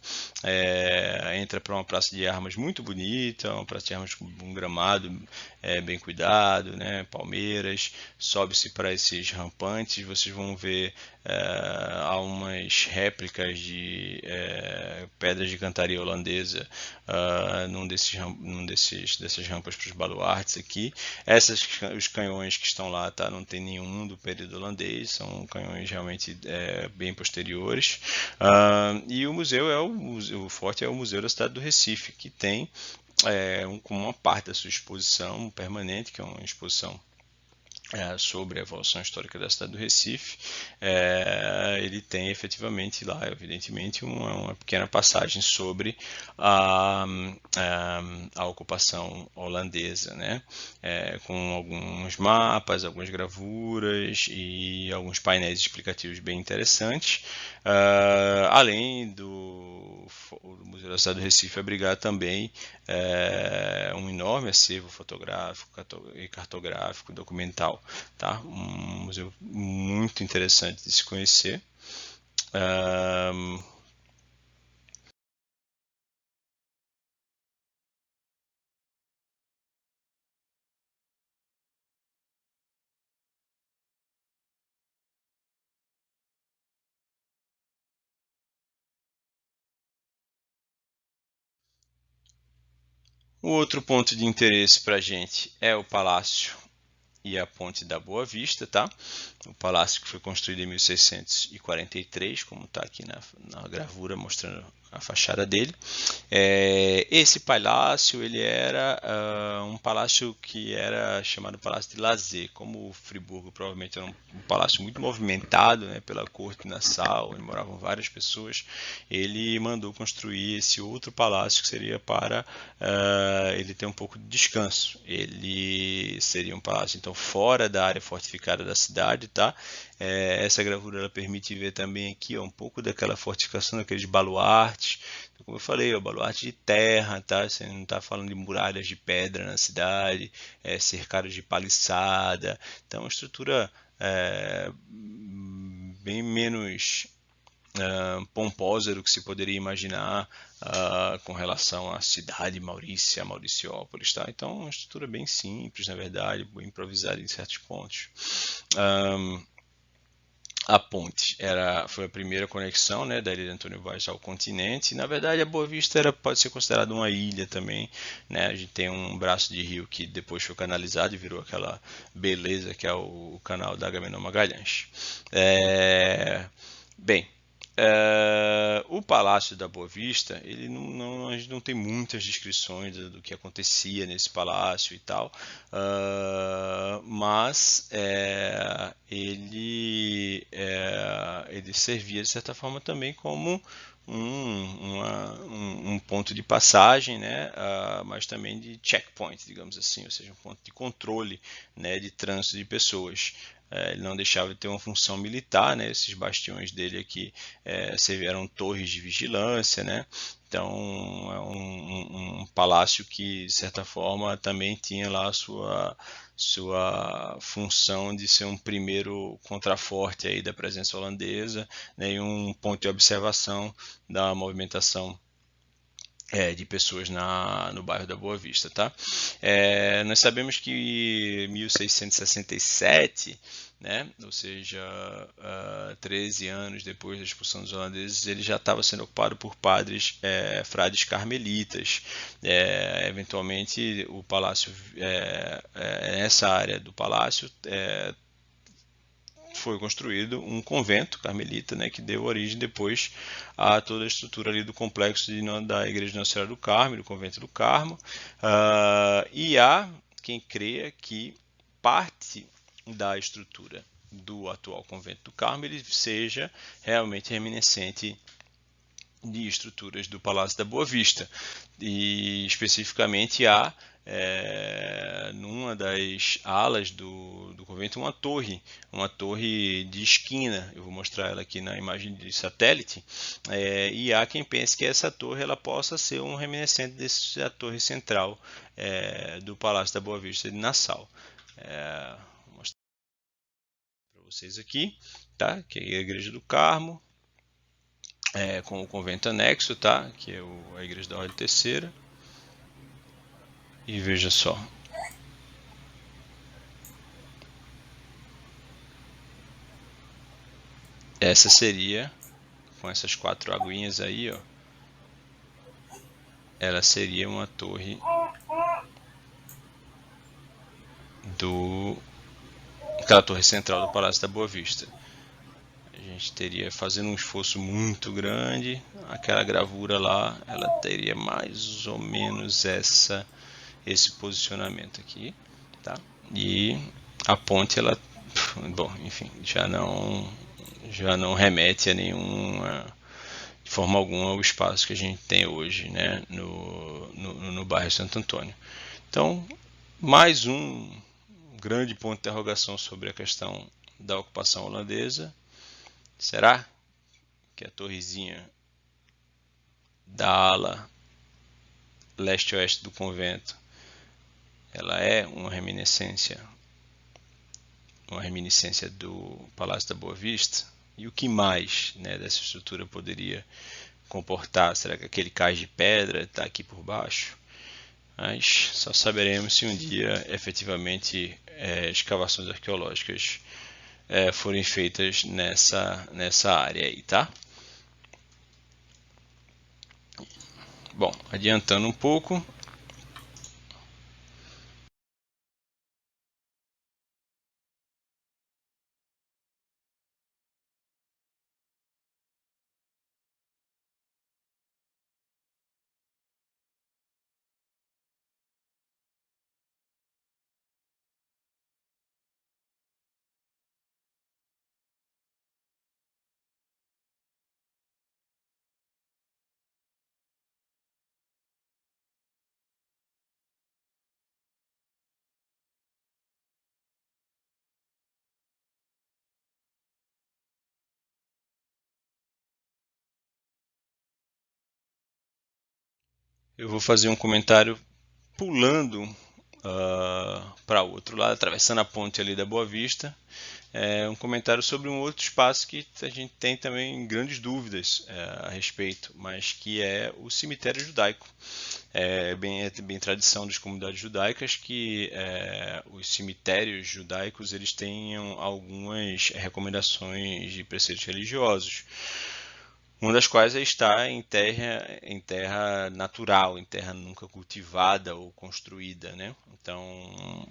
Entra para uma praça de armas muito bonita, uma praça de armas com um gramado bem cuidado, né? Palmeiras. Sobe-se para esses rampantes, vocês vão ver há umas réplicas de pedras de cantaria holandesa dessas rampas para os baluartes aqui. Os canhões que estão lá, tá? Não tem nenhum do período holandês, são canhões realmente bem posteriores. E o museu o forte é o Museu da Cidade do Recife, que tem como uma parte da sua exposição permanente, que é uma exposição sobre a evolução histórica da cidade do Recife, ele tem efetivamente lá, evidentemente, uma pequena passagem sobre a ocupação holandesa, né? Com alguns mapas, algumas gravuras e alguns painéis explicativos bem interessantes, além do Museu da Cidade do Recife abrigar também um enorme acervo fotográfico e cartográfico, documental, tá? Um museu muito interessante de se conhecer. O outro ponto de interesse para a gente é o Palácio e a Ponte da Boa Vista, tá? O palácio que foi construído em 1643, como está aqui na gravura mostrando a fachada dele. Esse palácio ele era um palácio que era chamado Palácio de Lazer, como o Friburgo provavelmente era um palácio muito movimentado, né, pela corte Nassau, onde moravam várias pessoas. Ele mandou construir esse outro palácio que seria para ele ter um pouco de descanso. Ele seria um palácio então fora da área fortificada da cidade, tá? Essa gravura ela permite ver também aqui um pouco daquela fortificação, daqueles baluartes. Então, como eu falei, o baluarte de terra, tá? Você não está falando de muralhas de pedra na cidade, cercados de paliçada. Então, uma estrutura bem menos pomposa do que se poderia imaginar com relação à cidade Maurícia, Mauriciópolis, tá? Então, uma estrutura bem simples, na verdade, bem improvisada em certos pontos. A ponte foi a primeira conexão, né, da ilha de Antônio Vaz ao continente. E, na verdade, a Boa Vista pode ser considerada uma ilha também, né? A gente tem um braço de rio que depois foi canalizado e virou aquela beleza que é o canal da Agamenon Magalhães. Bem, o Palácio da Boa Vista, ele a gente não tem muitas descrições do que acontecia nesse palácio e tal, mas ele servia de certa forma também como um ponto de passagem, né, mas também de checkpoint, digamos assim, ou seja, um ponto de controle, né, de trânsito de pessoas. Ele não deixava de ter uma função militar, né? Esses bastiões dele aqui eram torres de vigilância, né? Então é um palácio que, de certa forma, também tinha lá a sua função de ser um primeiro contraforte aí da presença holandesa, né? E um ponto de observação da movimentação de pessoas no bairro da Boa Vista, tá? Nós sabemos que em 1667, né, ou seja, 13 anos depois da expulsão dos holandeses, ele já estava sendo ocupado por frades carmelitas. Eventualmente, o palácio, nessa área do palácio, foi construído um convento carmelita, né, que deu origem depois a toda a estrutura ali do complexo da Igreja de Nossa Senhora do Carmo, do Convento do Carmo, e há quem creia que parte da estrutura do atual Convento do Carmo ele seja realmente reminiscente de estruturas do Palácio da Boa Vista, e especificamente há numa das alas do convento uma torre de esquina. Eu vou mostrar ela aqui na imagem de satélite, e há quem pense que essa torre ela possa ser um reminiscente dessa torre central do Palácio da Boa Vista de Nassau. Vou mostrar para vocês aqui, tá? Que é a Igreja do Carmo, com o convento anexo, tá? Que é a Igreja da Ordem Terceira. E veja só. Essa seria, com essas 4 aguinhas aí, ó. Ela seria uma torre aquela torre central do Palácio da Boa Vista. A gente teria, fazendo um esforço muito grande, aquela gravura lá, ela teria mais ou menos esse posicionamento aqui, tá? E a ponte, ela, bom, enfim, já não remete a nenhuma, de forma alguma, o espaço que a gente tem hoje, né, no bairro Santo Antônio. Então, mais um grande ponto de interrogação sobre a questão da ocupação holandesa. Será que a torrezinha da ala leste-oeste do convento ela é uma reminiscência do Palácio da Boa Vista? E o que mais, né, dessa estrutura poderia comportar? Será que aquele cais de pedra está aqui por baixo? Mas só saberemos se um dia efetivamente escavações arqueológicas forem feitas nessa área aí, tá? Bom, adiantando um pouco, eu vou fazer um comentário pulando para o outro lado, atravessando a ponte ali da Boa Vista, um comentário sobre um outro espaço que a gente tem também grandes dúvidas a respeito, mas que é o cemitério judaico. É bem tradição das comunidades judaicas que os cemitérios judaicos eles tenham algumas recomendações de preceitos religiosos. Uma das quais é estar em terra natural, em terra nunca cultivada ou construída, né? Então,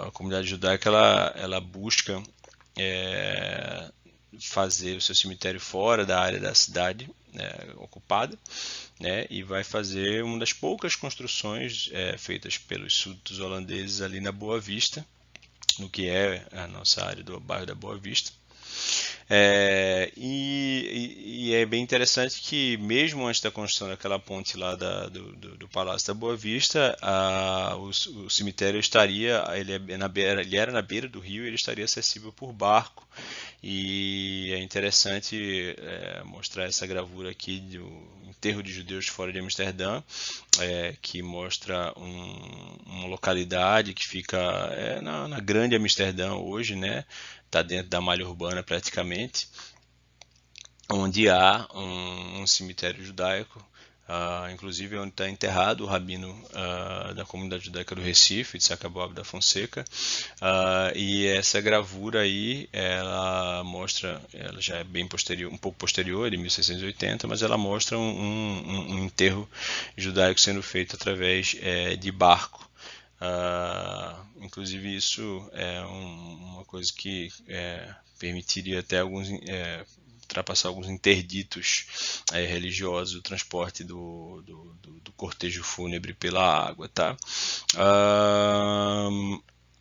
a comunidade judaica ela busca é, fazer o seu cemitério fora da área da cidade ocupada, né? E vai fazer uma das poucas construções feitas pelos súditos holandeses ali na Boa Vista, no que é a nossa área do bairro da Boa Vista. E é bem interessante que mesmo antes da construção daquela ponte lá do Palácio da Boa Vista, o cemitério estaria, ele era na beira do rio, e ele estaria acessível por barco. E é interessante mostrar essa gravura aqui do enterro de judeus fora de Amsterdã, que mostra uma localidade que fica na grande Amsterdã hoje, né? Está dentro da malha urbana praticamente, onde há um cemitério judaico, inclusive onde está enterrado o rabino da comunidade judaica do Recife, de Sacaboab da Fonseca. E essa gravura aí, ela já é bem posterior, um pouco posterior, de 1680, mas ela mostra um enterro judaico sendo feito através de barco. Inclusive isso é uma coisa que permitiria até ultrapassar alguns interditos religiosos do transporte do cortejo fúnebre pela água, tá?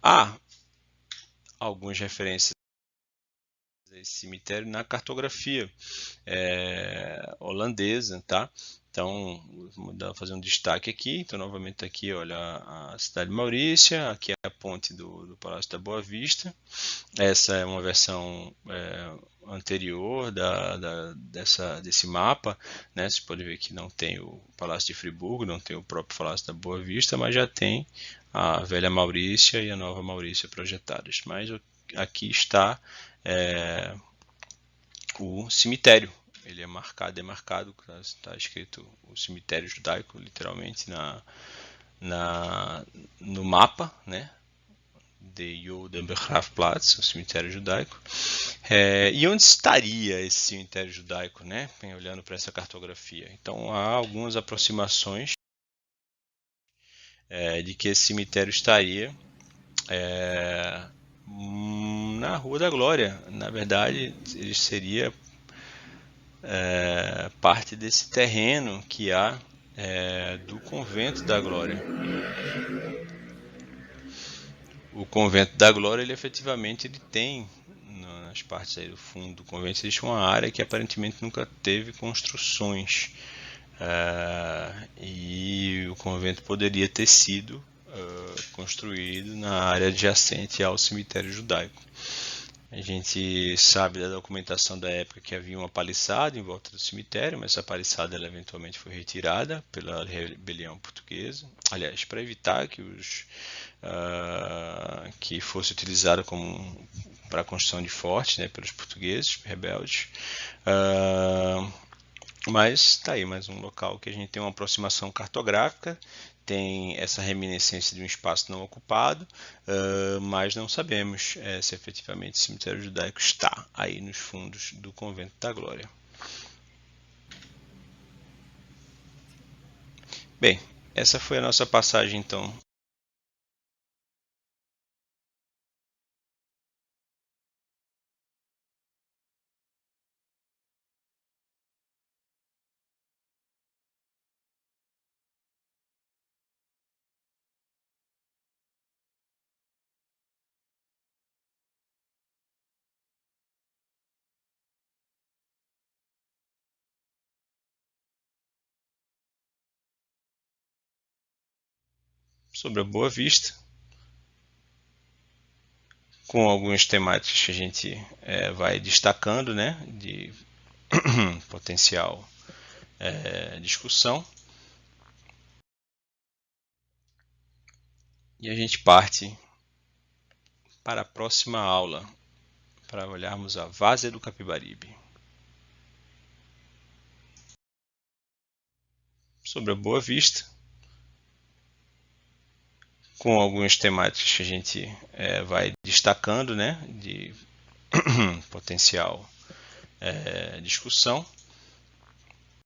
Há algumas referências a esse cemitério na cartografia holandesa, tá? Então, vou fazer um destaque aqui. Então, novamente aqui, olha, a cidade de Maurícia, aqui é a ponte do Palácio da Boa Vista. Essa é uma versão anterior desse mapa, né? Você pode ver que não tem o Palácio de Friburgo, não tem o próprio Palácio da Boa Vista, mas já tem a velha Maurícia e a nova Maurícia projetadas. Mas aqui está o cemitério. Ele é marcado, está escrito o cemitério judaico, literalmente, no mapa, né? De Jodenbegraafplaats, o cemitério judaico. E onde estaria esse cemitério judaico, né? Olhando para essa cartografia. Então há algumas aproximações de que esse cemitério estaria na Rua da Glória. Na verdade, ele seria parte desse terreno que há do Convento da Glória. O Convento da Glória, ele efetivamente ele tem nas partes aí do fundo do convento existe uma área que aparentemente nunca teve construções. E o convento poderia ter sido construído na área adjacente ao cemitério judaico. A gente sabe da documentação da época que havia uma paliçada em volta do cemitério, mas essa paliçada ela eventualmente foi retirada pela rebelião portuguesa. Aliás, para evitar que fosse utilizada como para a construção de fortes, né, pelos portugueses rebeldes. Mas está aí mais um local que a gente tem uma aproximação cartográfica, tem essa reminiscência de um espaço não ocupado, mas não sabemos se efetivamente o cemitério judaico está aí nos fundos do Convento da Glória. Bem, essa foi a nossa passagem então. Sobre a Boa Vista, com algumas temáticas que a gente vai destacando, né, de potencial discussão. E a gente parte para a próxima aula, para olharmos a Várzea do Capibaribe. Sobre a Boa Vista, com algumas temáticas que a gente vai destacando, né, de potencial discussão.